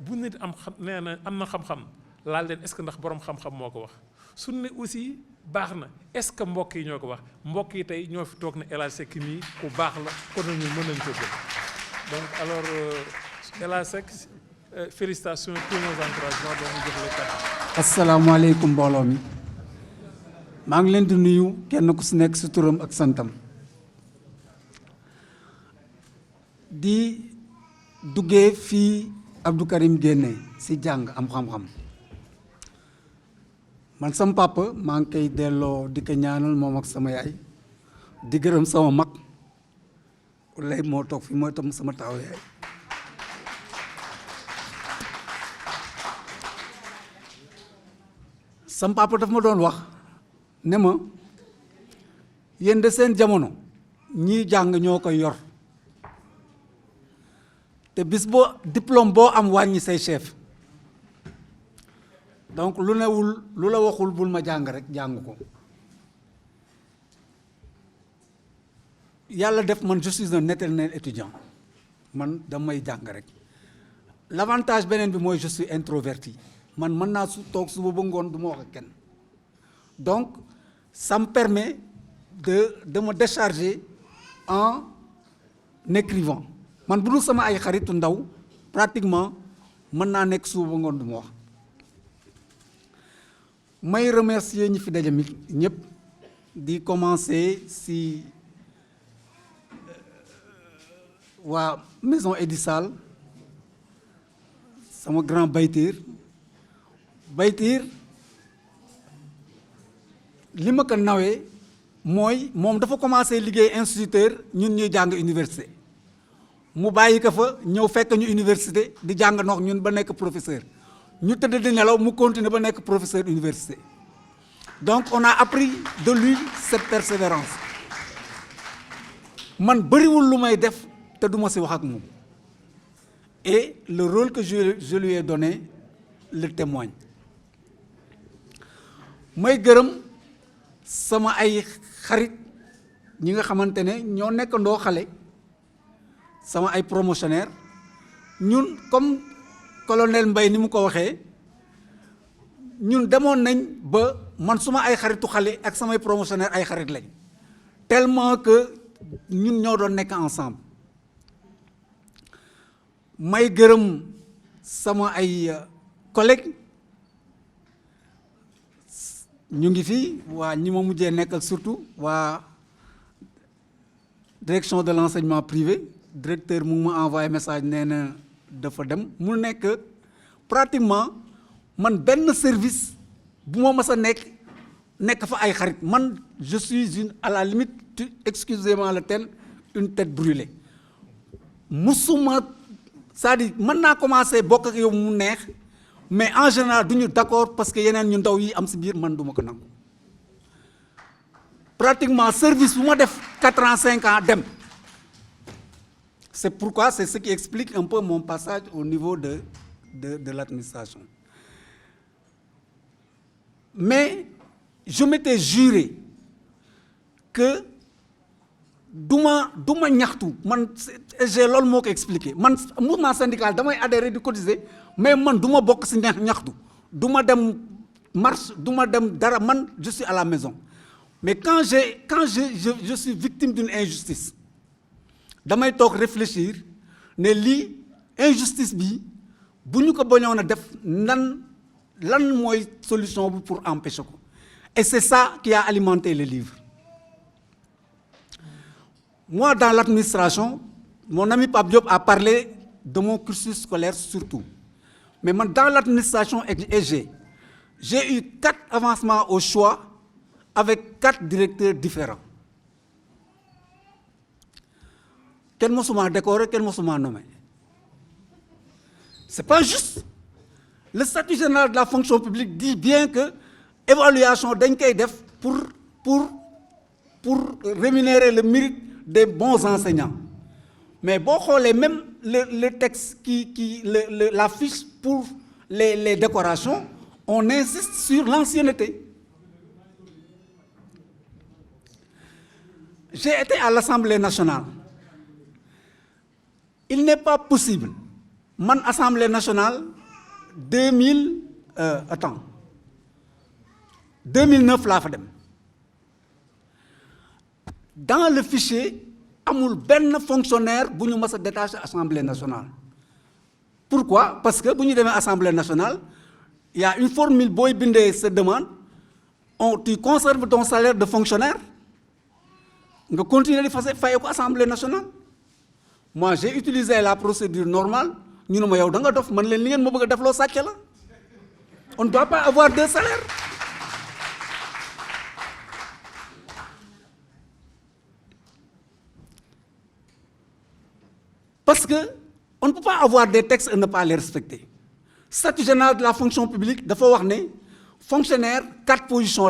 bu nit am xam nee na am na xam-xam laal leen est-ce que ndax borom xam-xam moo ko wax su ne aussi baax na est-ce que mbokk yi ñoo ko wax mbokk yi tey ñoo fi toog ne El Hadj Seck mii ku baax la kon nañu mën nañu ko gën donc alors El Hadj Seck félicitations tous nos encouragements donc ñu jox la kàddu. asalaamaaleykum mbooloo mi maa ngi leen di nuyu kenn ku si nekk si turam ak santam di duggee fii Abdou Karim génne si jàng am xam-xam man sama papa maa ngi koy delloo di ko ñaanal moom ak sama yaay di gërëm sama mag lay moo toog fi mooy tam sama taaw yaay sama papa daf ma doon wax ne ma yéen de seen jamono ñii jàng ñoo koy yor te bis boo diplôme boo am wàññi say chef donc lu newul lu la waxul bul ma jàng rek jàng ko yàlla def man je suis un éternel étudiant man damay jàng rek l'avantage beneen bi mooy je suis introverti man mën naa su toog suba ba ngoon du ma wax ak kenn donc ça me permet de me décharger en écrivant man bu dul sama ay xaritu ndaw pratiquement mën naa nekk suba ba ngoon du ma wax may remercier ñi fi daje mi ñëpp di commencer si waa maison Edisal sama grand Baytir li ma ko nawee mooy moom dafa commencé liggéey instituteur ñun ñuy jàng université mu bàyyi ko fa ñëw fekk ñu université di jàng nox ñun ba nekk professeur ñu tëdd di nelaw mu continuer ba nekk professeur université donc on a appris de lui cette persévérance man bëriwul lu may def te du ma si wax ak moom et le rôle que je lui ai donné le témoigne may gërëm sama ay xarit ñi nga xamante ne ñoo nekkandoo xale sama ay promotionnaire ñun comme colonel Mbaye ni mu ko waxee ñun demoon nañ ba man suma ay xaritu xale ak samay promotionnaire ay xarit lañ tellement que ñun ñoo doon nekk ensemble may gërëm sama ay collègues ñu ngi fii waa ñi ma mujjee nekkal surtout waa direction de l'enseignement privé directeur mu ngi ma envoyé message nee na dafa dem mu nekk pratiquement man benn service bu ma mës a nekk fa ay xarit man je suis à la limite excusez-moi le terme une tête brûlée musuma c'est-à-dire mën naa commencer bokk ak yow mu neex mais en général du ñu d'accord parce que yeneen ñu ndaw yi am si biir man du ma ko nangu pratiquement service bu ma def 4 ans 5 ans dem c'est pourquoi c'est ce qui explique un peu mon passage au niveau de l'administration mais je m'étais juré que duma ñaxtu man j'ai loolu moo ko expliqué man mouvement syndical damay adhéré di cotiser mais man du ma bokk si ñaxtu du ma dem marche du ma dem dara man je suis à la maison mais quand je suis victime d'une injustice damay toog réfléchir ne lii injustice bi bu ñu ko bañoon a def lan mooy solution bi pour empêcher ko et c'est ça qui a alimenté le livre. Moi, dans l'administration, mon ami Pape Diop a parlé de mon cursus scolaire surtout. Mais moi, dans l'administration EG, j'ai eu 4 avancements au choix avec 4 directeurs différents. Quel mot m'a décoré, quel mot m'a nommé. Ce n'est pas juste. Le statut général de la fonction publique dit bien que l'évaluation d'un def pour rémunérer le mérite des bons enseignants. Mais bon, même le texte la fiche pour les décorations, on insiste sur l'ancienneté. J'ai été à l'Assemblée nationale. Il n'est pas possible. Mon Assemblée nationale, 2009 là, dans le fichier, amul ben fonctionnaire bu ñu mës a détaché Assemblée nationale. Pourquoi? Parce que bu ñu demee Assemblée nationale, il y a une formule booy bindee sa demande, tu conserves ton salaire de fonctionnaire, nga continuer di fay ko Assemblée nationale. Moi, j'ai utilisé la procédure normale. Ñu ne ma yow da nga dof man leen li ngeen ma bëgg a def loo sàcc la. On ne doit pas avoir 2 salaires. Parce qu'on ne peut pas avoir des textes et ne pas les respecter. Statut général de la fonction publique, il faut voir fonctionnaire 4 positions.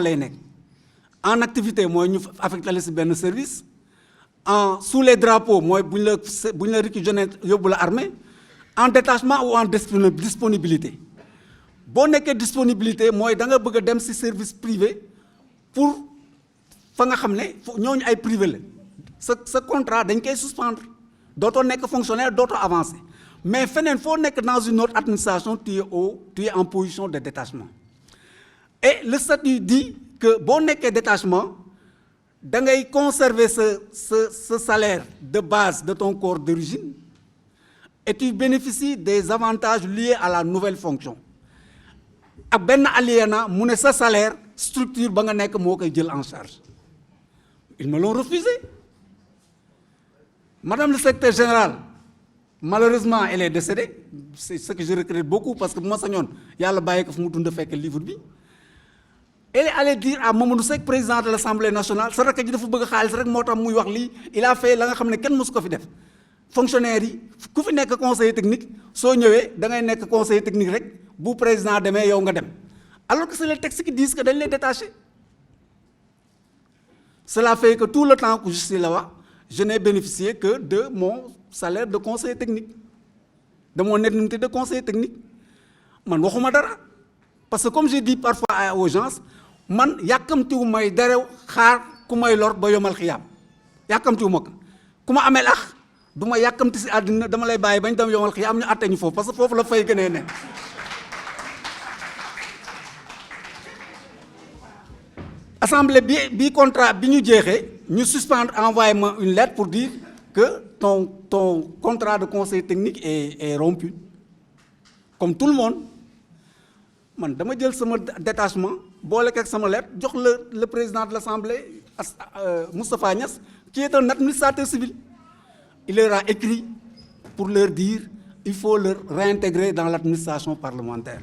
En activité, moi, nous affectons le service. Sous les drapeaux, moi, nous réquisitionner l'armée. En détachement ou en disponibilité. Bonne disponibilité, moi, dans le service privé pour faire privé. Ce contrat, il faut suspendre. D'autres n'est que fonctionnaire, d'autres avancés. Mais il faut que dans une autre administration, tu es en position de détachement. Et le statut dit que bon n'est que détachement, tu dois conserver ce salaire de base de ton corps d'origine et tu bénéficies des avantages liés à la nouvelle fonction. Et ben aliéna, mon ce salaire, structure ba nga nek mo koy jël en charge. Ils me l'ont refusé. Madame le secrétaire général, malheureusement, elle est décédée. C'est ce que je regrette beaucoup parce que moi, il y a le bail que je me fait le livre. Elle est allée dire à Mamadou Seck, président de l'Assemblée nationale, il a fait ce que je fonctionnaire, ku fi nek conseiller technique, so ñëwé da ngay nek conseiller technique rek, bu président démé yow nga dem. Alors que c'est les textes qui disent que dañ les détacher. Cela fait que tout le temps que je suis là-bas, je n'ai bénéficié que de mon salaire de conseiller technique, de mon indemnité de conseiller technique. Man waxuma dara. Parce que comme je dis parfois aux gens, man yakamtiwu may dara xaar ku may lor ba yomal xiyam. Yakamtiwu mako. Kuma amel ax duma yakamti ci aduna dama lay baye bañ dem yomal xiyam ñu atté ñu fofu parce que fofu la fay gëné né. Assemblée bi contrat bi ñu jéxé ñu suspendre envoyer moi une lettre pour dire que ton contrat de conseil technique est rompu. Comme tout le monde. Man dama jël sama détachement bolé ak sama lettre jox le président de l'Assemblée Moustapha Niass qui est un administrateur civil. Il leur a écrit pour leur dire il faut leur réintégrer dans l'administration parlementaire.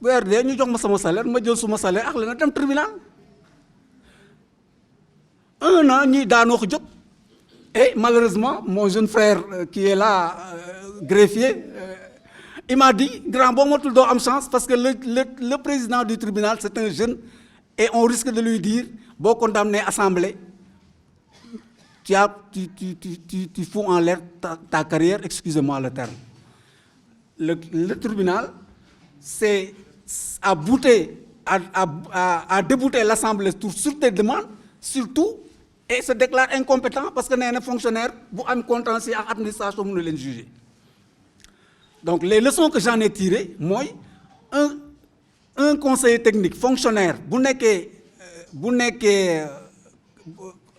Weer dee ñu jox ma sama salaire ma jël suma salaire ak la dem tribunal. Un an ñi daanoo ko jóg et malheureusement mon jeune frère qui est là greffier il m'a dit grand bon motul do am chance parce que le président du tribunal c'est un jeune et on risque de lui dire bon condamné assemblée tu fous en l'air ta carrière, excusez-moi le terme. Le tribunal a débouté l'Assemblée sur tes demandes surtout et se déclare incompétent parce que nee na fonctionnaire bu am contentieux ak administration mënu leen juger. Donc les leçons que j'en ai tirées mooy un conseiller technique fonctionnaire bu nekkee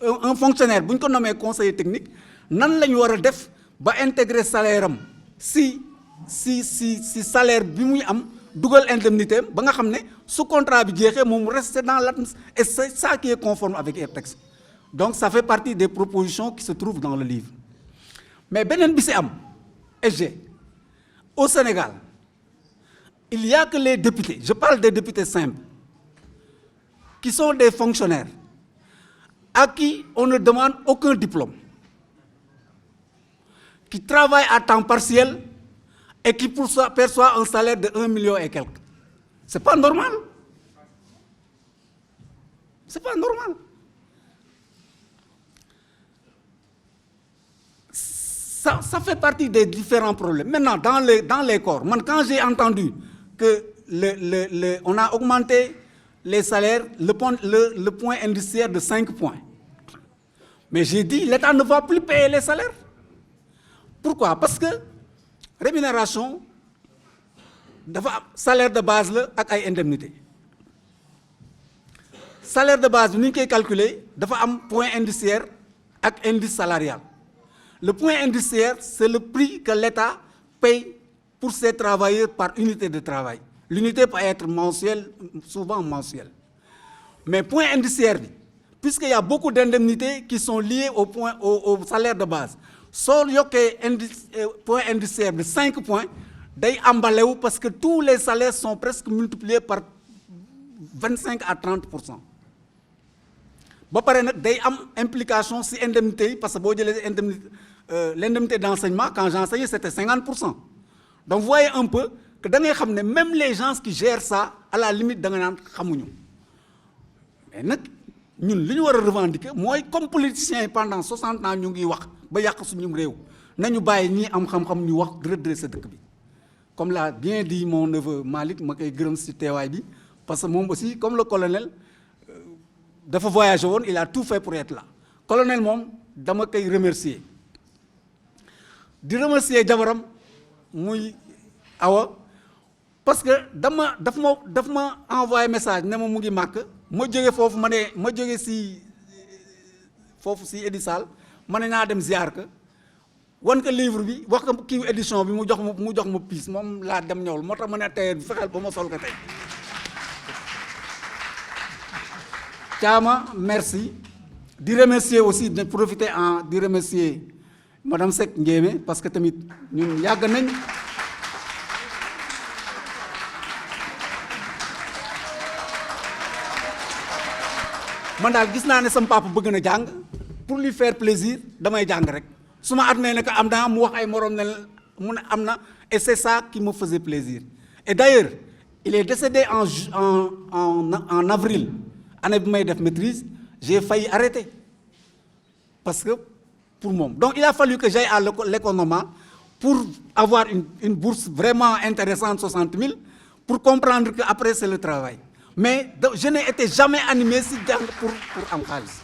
un fonctionnaire bu ñu ko nommé conseiller technique nan la ñu war a def ba intégrer salaire am si salaire bi muy am dugal indemnité am ba nga xam ne su contrat bi jeexee moom rester dans l'administration et c'est ça qui est conforme avec les textes. Donc ça fait partie des propositions qui se trouvent dans le livre. Mais beneen bi si am SG au Sénégal il y a que les députés, je parle des députés simples, qui sont des fonctionnaires à qui on ne demande aucun diplôme, qui travaillent à temps partiel et qui perçoivent un salaire de 1 million et quelques. C'est pas normal. C'est pas normal. Ça fait partie des différents problèmes. Maintenant, dans les corps, quand j'ai entendu que on a augmenté les salaires, le point indiciaire de 5 points. Mais j'ai dit, l'État ne va plus payer les salaires. Pourquoi? Parce que rémunération, salaire de base et ay indemnité. Salaire de base, nous avons calculé, il y a un point indiciaire et indice salarial. Le point indiciaire, c'est le prix que l'État paye pour ses travailleurs par unité de travail. L'unité peut être mensuelle, souvent mensuelle. Mais point indiciaire, puisqu'il y a beaucoup d'indemnités qui sont liées au salaire de base, soit il y a un point indiciaire de 5 points, day emballé parce que tous les salaires sont presque multipliés par 25 à 30%. Ba pare nak day am implication si indemnité parce que boo jëlee l'indemnité d'enseignement quand j'enseignais c'était 50%. Donc vous voyez un peu que da ngay xam ne même les gens qui gèrent ça à la limite da nga naan xamuñu. Mais nag ñun li ñu war a revendiquer mooy comme politiciens yi pendant 60 ans ñu ngi wax ba yàq suñu réew nañu bàyyi ñii am xam-xam ñu wax redresser dëkk bi. Comme l'a bien dit mon neveu Malick ma koy gërëm si teewaay bi parce que moom aussi comme le colonel dafa voyagé woon il a tout fait pour être là. Colonel moom dama koy remercier di remercier jabaram muy Awa parce que daf ma envoyé message ne ma mu ngi màkk ma jóge foofu ma jóge si foofu si Edisal ma ne naa dem ziar ka wan ko livre bi wax ko kii édition bi mu jox ma piis moom laa dem ñëwul moo tax ma ne tey fexeel ba ma sol ko tey. Thiama merci di remercier aussi de profiter di remercier madame Seck Ndiémé parce que tamit ñun yàgg nañ man daal gis naa ne sama papa bëgg na jàng pour lui faire plaisir damay jàng rek su ma admee ne que am naa mu wax ay morom ne mu ne am na et c'est ça qui me faisait plaisir et d'ailleurs il est décédé en avril année bi may def maîtrise j'ai failli arrêter parce que pour moom donc il a fallu que j'aille à l'économat pour avoir une bourse vraiment intéressante 60 000 pour comprendre que après c'est le travail mais je n'ai été jamais animé si jàng pour am xaalis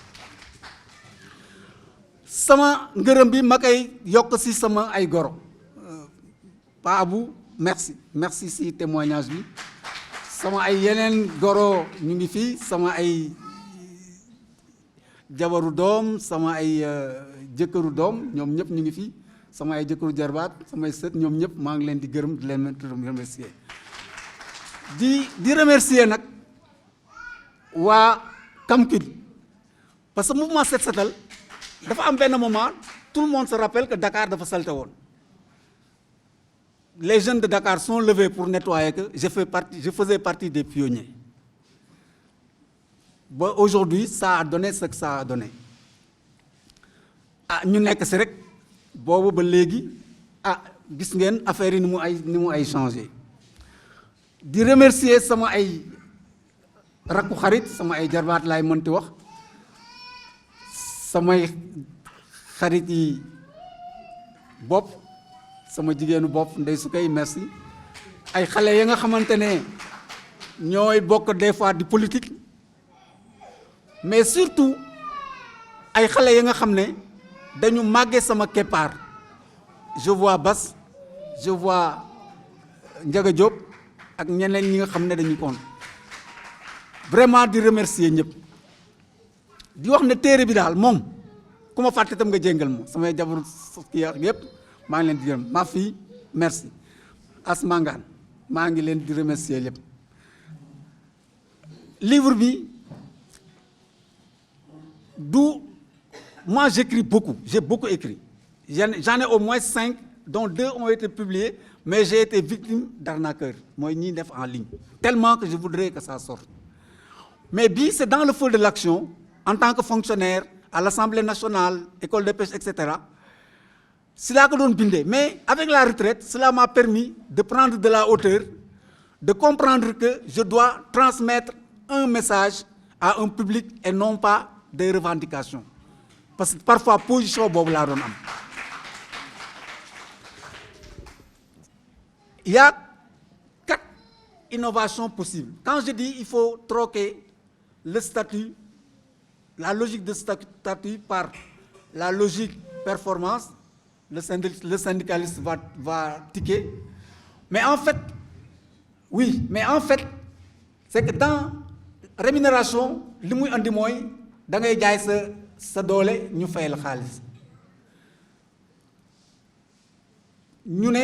sama ngërëm bi ma koy yokk si sama ay goro Pa Abou merci si témoignage bi sama ay yeneen goro ñu ngi fii sama ay jabaru doom sama ay jëkkëru doom ñoom ñëpp ñu ngi fii sama ay jëkkëru jarbaat samay sët ñoom ñëpp maa ngi leen di gërëm di leen remercier di remercier nag waa Kamkid parce que mouvement Set Setal dafa am benn moment tout le monde se rappelle que Dakar dafa salte woon les jeunes de Dakar sont levés pour nettoyer que je faisais partie des pionniers ba aujourd'hui ça a donné ce que ça a donné ñu nekk si rek boobu ba léegi gis ngeen affaire yi ni mu ay changé di remercier sama ay rakku xarit sama ay jarbaat laay mënti wax samay xarit yi bopp sama jigéenu bopp ndey su koy merci ay xale ya nga xamante ne ñooy bokk des fois di politique mais surtout ay xale yi nga xam ne dañu màggee sama keppaar je vois Bas je vois Ndiaga Diop ak ñeneen ñi nga xam ne dañu kon vraiment di remercier ñëpp di wax ne téere bi daal moom ku ma fàtte tam nga jéngal ma samay jabaru kii yëpp maa ngi leen di gërëm ma fille merci Asmangaan maa ngi leen di remercier lépp livre bi du moi j'écris beaucoup j'ai beaucoup écrit j'en ai au moins 5 dont 2 ont été publiés mais j'ai été victime d'arnaqueurs mooy ñiy def en ligne tellement que je voudrais que ça sorte mais bii c'est dans le feu de l'action en tant que fonctionnaire à l'Assemblée nationale école de pêche etc. si laa ko doon bindee mais avec la retraite cela m'a permis de prendre de la hauteur de comprendre que je dois transmettre un message à un public et non pas des revendications parce que parfois position boobu laa doon am. Il y a 4 innovations possibles. Quand je dis il faut troquer le statut, la logique de statut par la logique performance, le syndicaliste va tiquer. Mais en fait, oui, mais en fait, c'est que dans rémunération, li muy andi mooy da ngay jaay sa doole ñu fay la xaalis ñu ne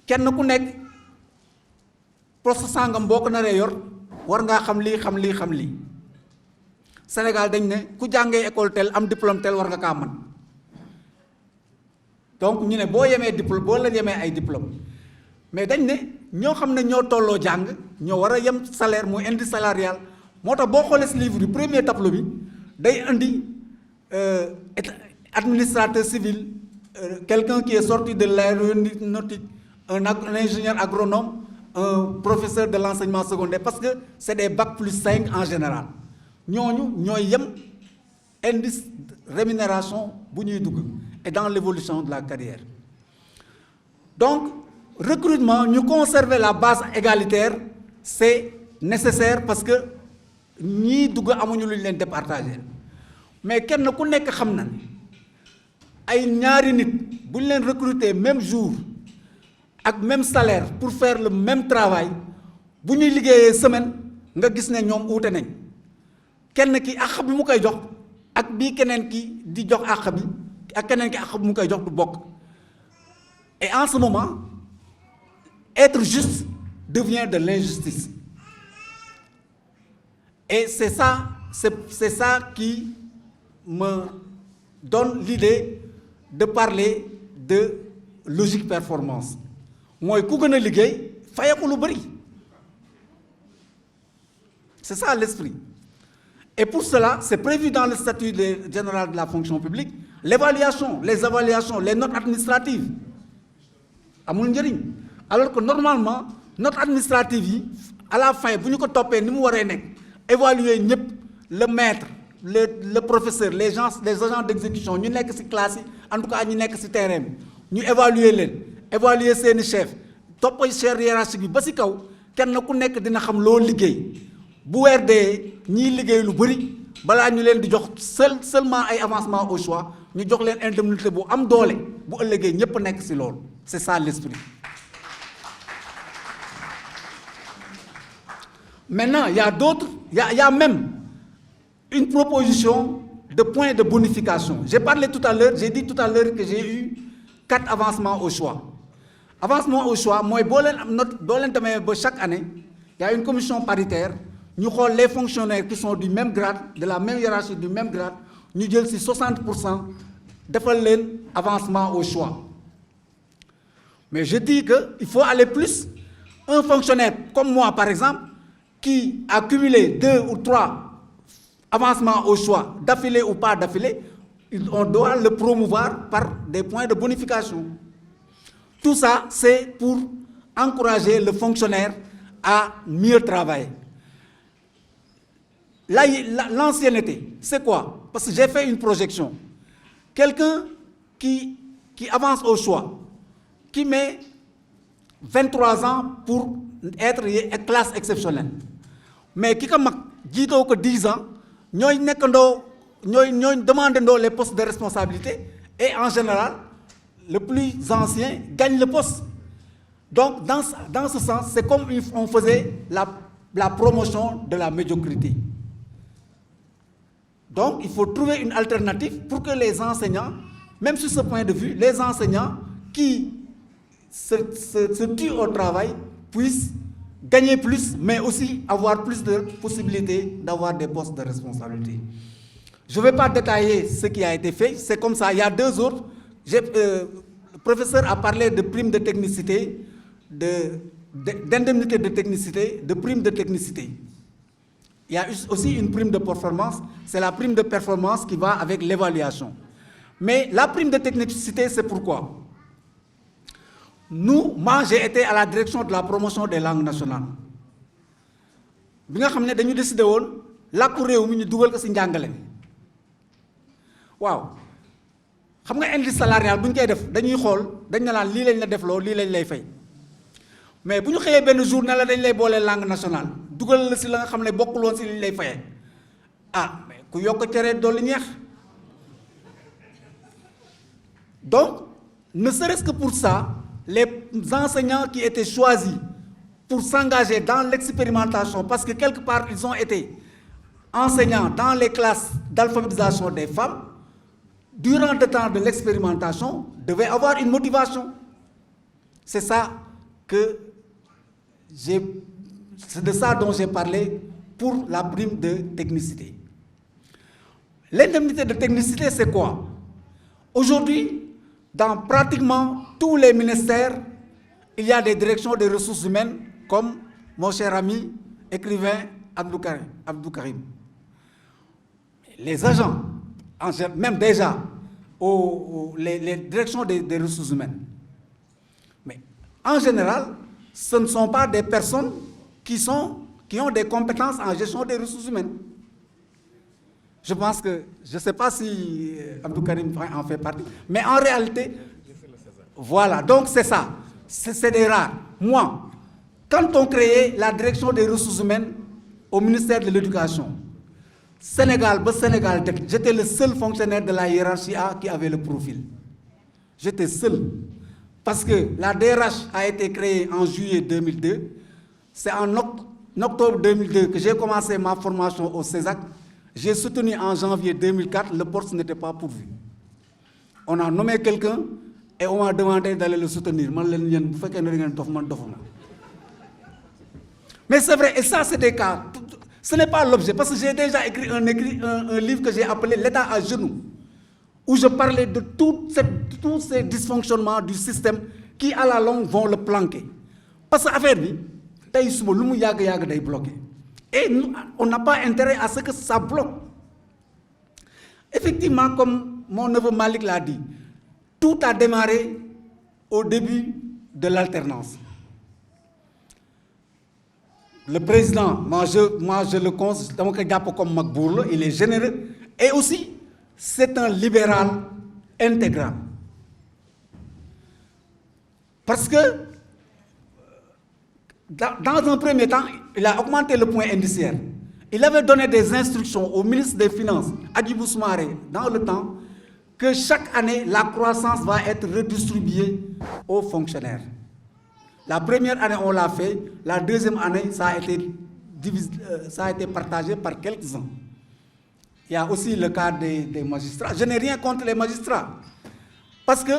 kenn ku nekk poste sàngam boo ko naree yor war ngaa xam lii xam lii xam lii Sénégal dañ ne ku jàngee école tel am diplôme tel war nga kaa mën donc ñu ne boo yemee diplôme boo la yemee ay diplôme mais dañ ne ñoo xam ne ñoo tolloo jàng ñoo war a yem salaire muy indice salarial moo tax boo xoolee si livre bi premier tableau bi day indi administrateur civil quelqu'un qui est sorti de l'aéronautique un ingénieur agronome un professeur de l'enseignement secondaire parce que c'est des bac plus 5 en général ñooñu ñooy yem indice rémunération bu ñuy dugg et dans l'évolution de la carrière donc recrutement ñu conserver la base égalitaire c'est nécessaire parce que ñii dugg amuñu lu ñu leen départager mais kenn ku nekk xam na ne ay ñaari nit bu ñu leen recruter même jour ak même salaire pour faire le même travail bu ñuy liggéeyee semaine nga gis ne ñoom uute nañ kenn ki àq bi mu koy jox ak bii keneen ki di jox àq bi ak keneen ki àq bi mu koy jox du bokk et en ce moment être juste devient de l'injustice et c'est ça qui me donne l'idée de parler de logique performance mooy ku gën a liggéey fayeku lu bari c'est ça l'esprit et pour cela c'est prévu dans le statut général de la fonction publique l'évaluation les évaluations les notes administratives amul njëriñ alors que normalement notes administratives yi à la fin bu ñu ko toppee ni mu waree nekk évaluer ñëpp le maître le professeur les agents d'exécution ñu nekk ci classe yi en tout cas ñu nekk ci terrain bi ñu évaluer leen évaluer seeni chef topp chaîne hiérarchique bi ba ci kaw kenn ku nekk dina xam loo liggéey bu weer dee ñiy liggéey lu bari balaa ñu leen di jox seulement ay avancement au choix ñu jox leen indemnité bu am doole bu ëllëgee ñëpp nekk ci loolu c'est ça l'esprit. Maintenant il y a d'autres il y a même une proposition de points de bonification j'ai dit tout à l'heure que j'ai eu 4 avancements au choix avancement au choix mooy boo leen demee ba chaque année il y a une commission paritaire ñu xool les fonctionnaires qui sont du même grade de la même hiérarchie du même grade ñu jël ci 60% defal leen avancement au choix mais je dis que il faut aller plus un fonctionnaire comme moi par exemple qui a cumulé 2 ou 3 avancements au choix d'affilée ou pas d'affilée on doit le promouvoir par des points de bonification tout ça c'est pour encourager le fonctionnaire à mieux travailler l'ancienneté c'est quoi parce que j'ai fait une projection quelqu'un qui avance au choix qui met 23 ans pour être classe exceptionnelle mais ki ko mag jiitoo ko 10 ans ñooy nekkandoo ñooy demandandoo les postes de responsabilité et en général le plus ancien gagne le poste. Donc dans ce sens, c'est comme if on faisait la promotion de la médiocrité. Donc il faut trouver une alternative pour que les enseignants, même sur ce point de vue, les enseignants qui se tuent au travail puissent gagner plus, mais aussi avoir plus de possibilités d'avoir des postes de responsabilité. Je ne vais pas détailler ce qui a été fait, c'est comme ça. Il y a deux autres. Le professeur a parlé de primes de technicité, d'indemnité de technicité, de primes de technicité. Il y a aussi une prime de performance, c'est la prime de performance qui va avec l'évaluation. Mais la prime de technicité, c'est pourquoi? Moi, j'ai été à la direction de la promotion des langues nationales. Bi nga xamné dañu décidé won làkku réew mi ñu dugal ko ci njàngale. Waaw. Xam nga indice salarial bu ñu koy def dañuy xool dañ na laan lii lañ la def loo lii lañ lay fay. Mais bu ñu xëyee benn jour ne la dañ lay boole langue nationale dugal la ci la nga xam ne bokkul woon ci li ñu lay fayee. Ah, mais ku yokk cere dolli ñeex. Donc, ne serait-ce que pour ça, les enseignants qui étaient choisis pour s'engager dans l'expérimentation, parce que quelque part ils ont été enseignants dans les classes d'alphabétisation des femmes, durant le temps de l'expérimentation, devaient avoir une motivation. C'est ça c'est de ça dont j'ai parlé pour la prime de technicité. L'indemnité de technicité, c'est quoi? Aujourd'hui, dans pratiquement tous les ministères, il y a des directions des ressources humaines, comme mon cher ami, écrivain Abdou Karim. Les agents, même déjà, les directions des ressources humaines. Mais en général, ce ne sont pas des personnes qui ont des compétences en gestion des ressources humaines. Je pense que, je ne sais pas si Abdou Karim en fait partie, mais en réalité, voilà, donc c'est ça, c'est des rares. Moi, quand on créait la direction des ressources humaines au ministère de l'Éducation, Sénégal, j'étais le seul fonctionnaire de la hiérarchie A qui avait le profil. J'étais seul. Parce que la DRH a été créée en juillet 2002. C'est en octobre 2002 que j'ai commencé ma formation au CESAC. J'ai soutenu en janvier 2004, le poste n'était pas pourvu. On a nommé quelqu'un et on m'a demandé d'aller le soutenir. Mais c'est vrai, et ça c'est des cas. Ce n'est pas l'objet, parce que j'ai déjà écrit un livre que j'ai appelé L'État à genoux, où je parlais de tous ces dysfonctionnements du système qui, à la longue, vont le planquer. Parce que l'affaire, c'est bloqué. Et nous, on n'a pas intérêt à ce que ça bloque. Effectivement, comme mon neveu Malik l'a dit, tout a démarré au début de l'alternance. Le président, moi je le considère comme Makbourle, il est généreux, et aussi, c'est un libéral intégral. Parce que, dans un premier temps, il a augmenté le point indiciaire. Il avait donné des instructions au ministre des Finances, Adjibou Soumaré, dans le temps, que chaque année, la croissance va être redistribuée aux fonctionnaires. La première année, on l'a fait. La deuxième année, ça a été partagé par quelques-uns. Il y a aussi le cas des magistrats. Je n'ai rien contre les magistrats. Parce que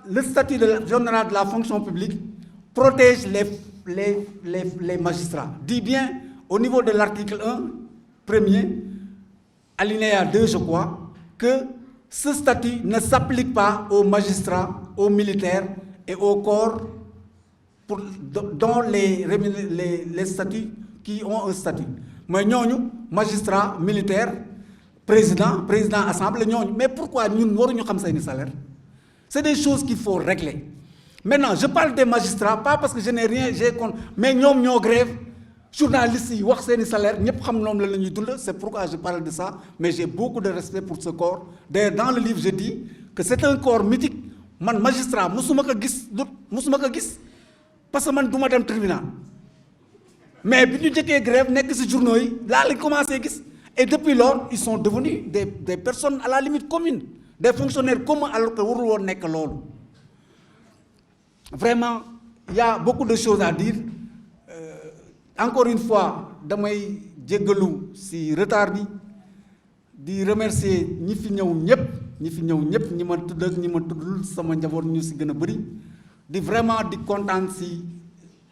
le statut général de la fonction publique protège les magistrats. Dit bien, au niveau de l'article 1, premier, alinéa 2, je crois, que ce statut ne s'applique pas aux magistrats, aux militaires et aux corps dont les statuts qui ont un statut. Mais nous, magistrats, militaires, président assemblée, mais pourquoi nous ne savons pas salaire? C'est des choses qu'il faut régler. Maintenant, je parle des magistrats, pas parce que je n'ai rien, mais nous avons grève, journalistes, ils ont un salaire, c'est pourquoi je parle de ça, mais j'ai beaucoup de respect pour ce corps. D'ailleurs, dans le livre, je dis que c'est un corps mythique. Man, magistrat, je ne sais pas parce que je ne suis pas au tribunal. Mais quand nous avons grève, nous avons journaux, là, ils commencent à gis. Et depuis lors, ils sont devenus des personnes à la limite communes, des fonctionnaires communs alors que warul woon nekk loolu. Vraiment, il y a beaucoup de choses à dire. Encore une fois, damay jéggalu si retard bi di remercier ñi fi ñëw ñëpp ñi ma tudd ak ñi ma tuddul sama njaboot ñu si gën a bëri di vraiment di kontaan si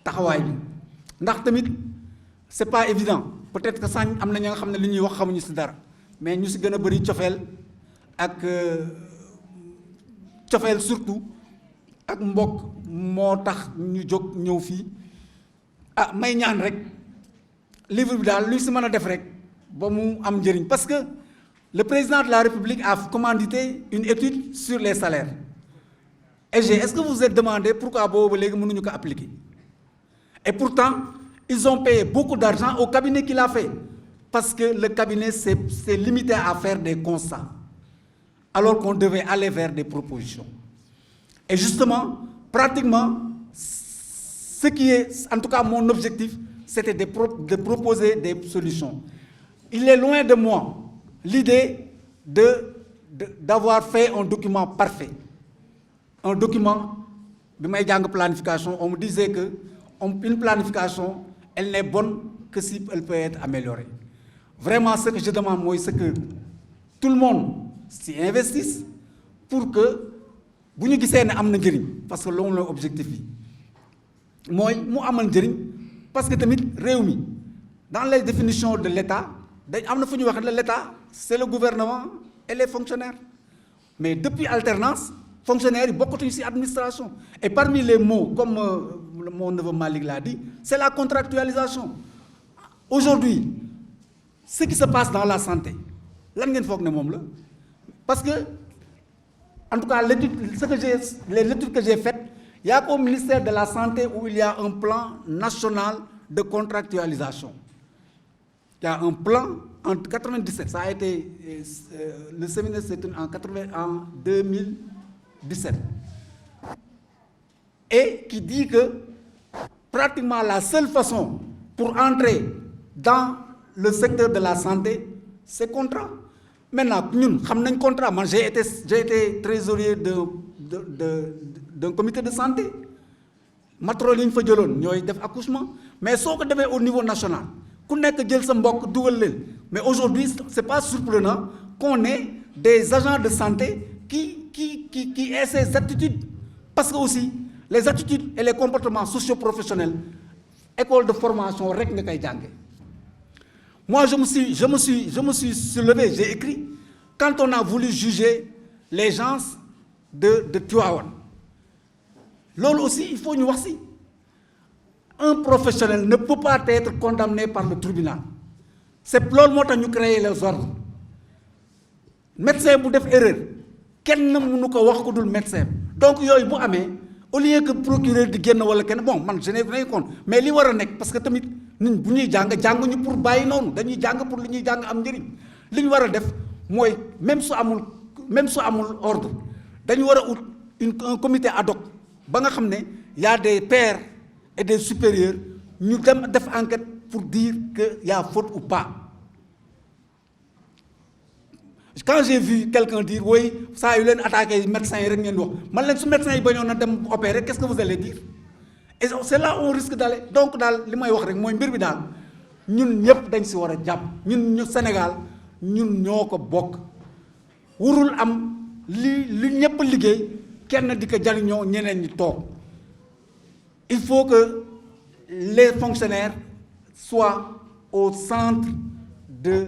taxawaay bi ndax tamit c'est pas évident peut-être que sañ am na ñi nga xam ne li ñuy wax xamuñu si dara mais ñu si gën a bëri cofeel ak cofeel surtout ak mbokk moo tax ñu jóg ñëw fii may ñaan rek livre bi daal lu si mën a def rek ba mu am njëriñ parce que le président de la République a commandité une étude sur les salaires. Et est-ce que vous vous êtes demandé pourquoi boobu léegi mënuñu ko appliquer? Et pourtant, ils ont payé beaucoup d'argent au cabinet qui l'a fait. Parce que le cabinet s'est limité à faire des constats. Alors qu'on devait aller vers des propositions. Et justement, pratiquement, ce qui est, en tout cas mon objectif, c'était de proposer des solutions. Il est loin de moi l'idée d'avoir fait un document parfait. Un document de ma planification, on me disait que une planification, elle n'est bonne que si elle peut être améliorée. Vraiment, ce que je demande, moi, c'est que tout le monde s'y investisse pour que vous ne puissiez pas avoir de parce que c'est l'objectif. Moi, je parce que dans les définitions de l'État, l'État, c'est le gouvernement et les fonctionnaires. Mais depuis alternance, fonctionnaires, il y a beaucoup d'administration. Et parmi les mots, comme mon neveu Malik l'a dit, c'est la contractualisation. Aujourd'hui, ce qui se passe dans la santé, parce que, en tout cas, les études que j'ai faites, il y a au ministère de la Santé où il y a un plan national de contractualisation. Il y a un plan en 1997, ça a été, le séminaire s'est tenu en 2017, et qui dit que pratiquement la seule façon pour entrer dans le secteur de la santé, c'est contrat. Maintenant, nous avons un contrat. Moi, j'ai été trésorier d'un comité de santé. Matrolin fa jëlone ñoy def accouchement mais soko défé au niveau national ku nekk jël sa mbokk dugal leen mais aujourd'hui c'est pas surprenant qu'on ait des agents de santé qui aient ces attitudes parce que aussi les attitudes et les comportements socio-professionnels école de formation rek nga kay jànge. Moi je me suis soulevé, j'ai écrit quand on a voulu juger les gens de Tivaouane. Là aussi, il faut nous voir si. Un professionnel ne peut pas être condamné par le tribunal. C'est pour ça que nous créons les ordres. Médecin bu def erreur, kenn mënu ko wax ko dul médecin. Donc yoy bu amé au lieu que procureur di génn wala kenn bon man je n'ai rien contre mais li wara nek parce que tamit nit bu ñuy jàng ñu pour bàyyi noonu dañuy jàng pour li ñuy jàng am njëriñ li ñu war a def mooy même su amul ordre dañu war a ut un comité ad hoc ba nga xam ne y a des pairs et des supérieurs ñu dem def enquête pour dire que y a faute ou pas. Quand j'ai vu quelqu'un dire oui ça yu leen attaqué médecin yi rek ngeen wax man leen su médecin yi bañoon na dem opérer qu'est-ce que vous allez dire et c'est là où on risque d'aller donc daal li may wax rek mooy mbir bi daal ñun ñëpp dañ si war a jàpp ñun ñu Sénégal ñun ñoo ko bokk warul am li ñëpp liggéey kenn di ko jariñoo ñeneen ñi toog il faut que les fonctionnaires soient au centre de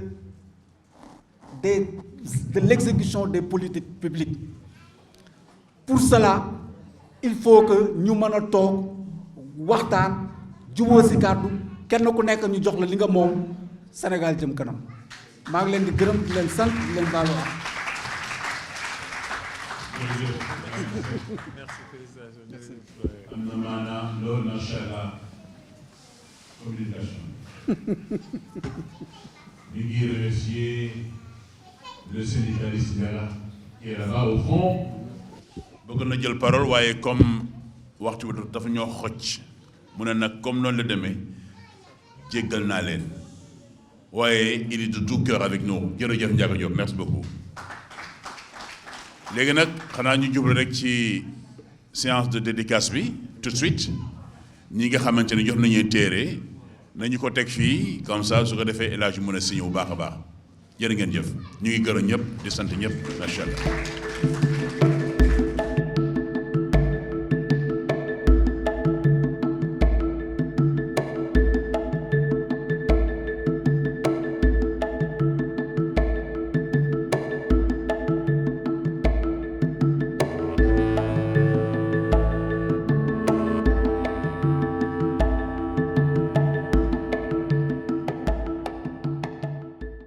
l'exécution des politiques publiques. Pour cela, il faut que nous mën a toog waxtaan jubóo si kàddu kenn ku nekk ñu jox la li nga moom Sénégal jëm kanam maa ngi leen di gërëm di leen sant di leen baalu wax. am na maanaam loolu macha allah communication. ñu ngi remercier le syndicaliste qui est là-bas au fond. bëgg na jël parole waaye comme waxtu bi dafa ñoo xocc mu ne nag comme noonu la demee jéggal naa leen waaye il est de tout cœur avec nous jërëjëf Ndiaga Diop merci beaucoup. léegi nag xanaa ñu jublu rek ci séance de dédicace bi tout de suite ñi nga xamante ne jox nañu téere nañu ko teg fii comme ça su ko defee El Hadj mën a signé bu baax a baax jërë ngeen jëf ñu ngi gërëm ñëpp di sant ñëpp macha allah.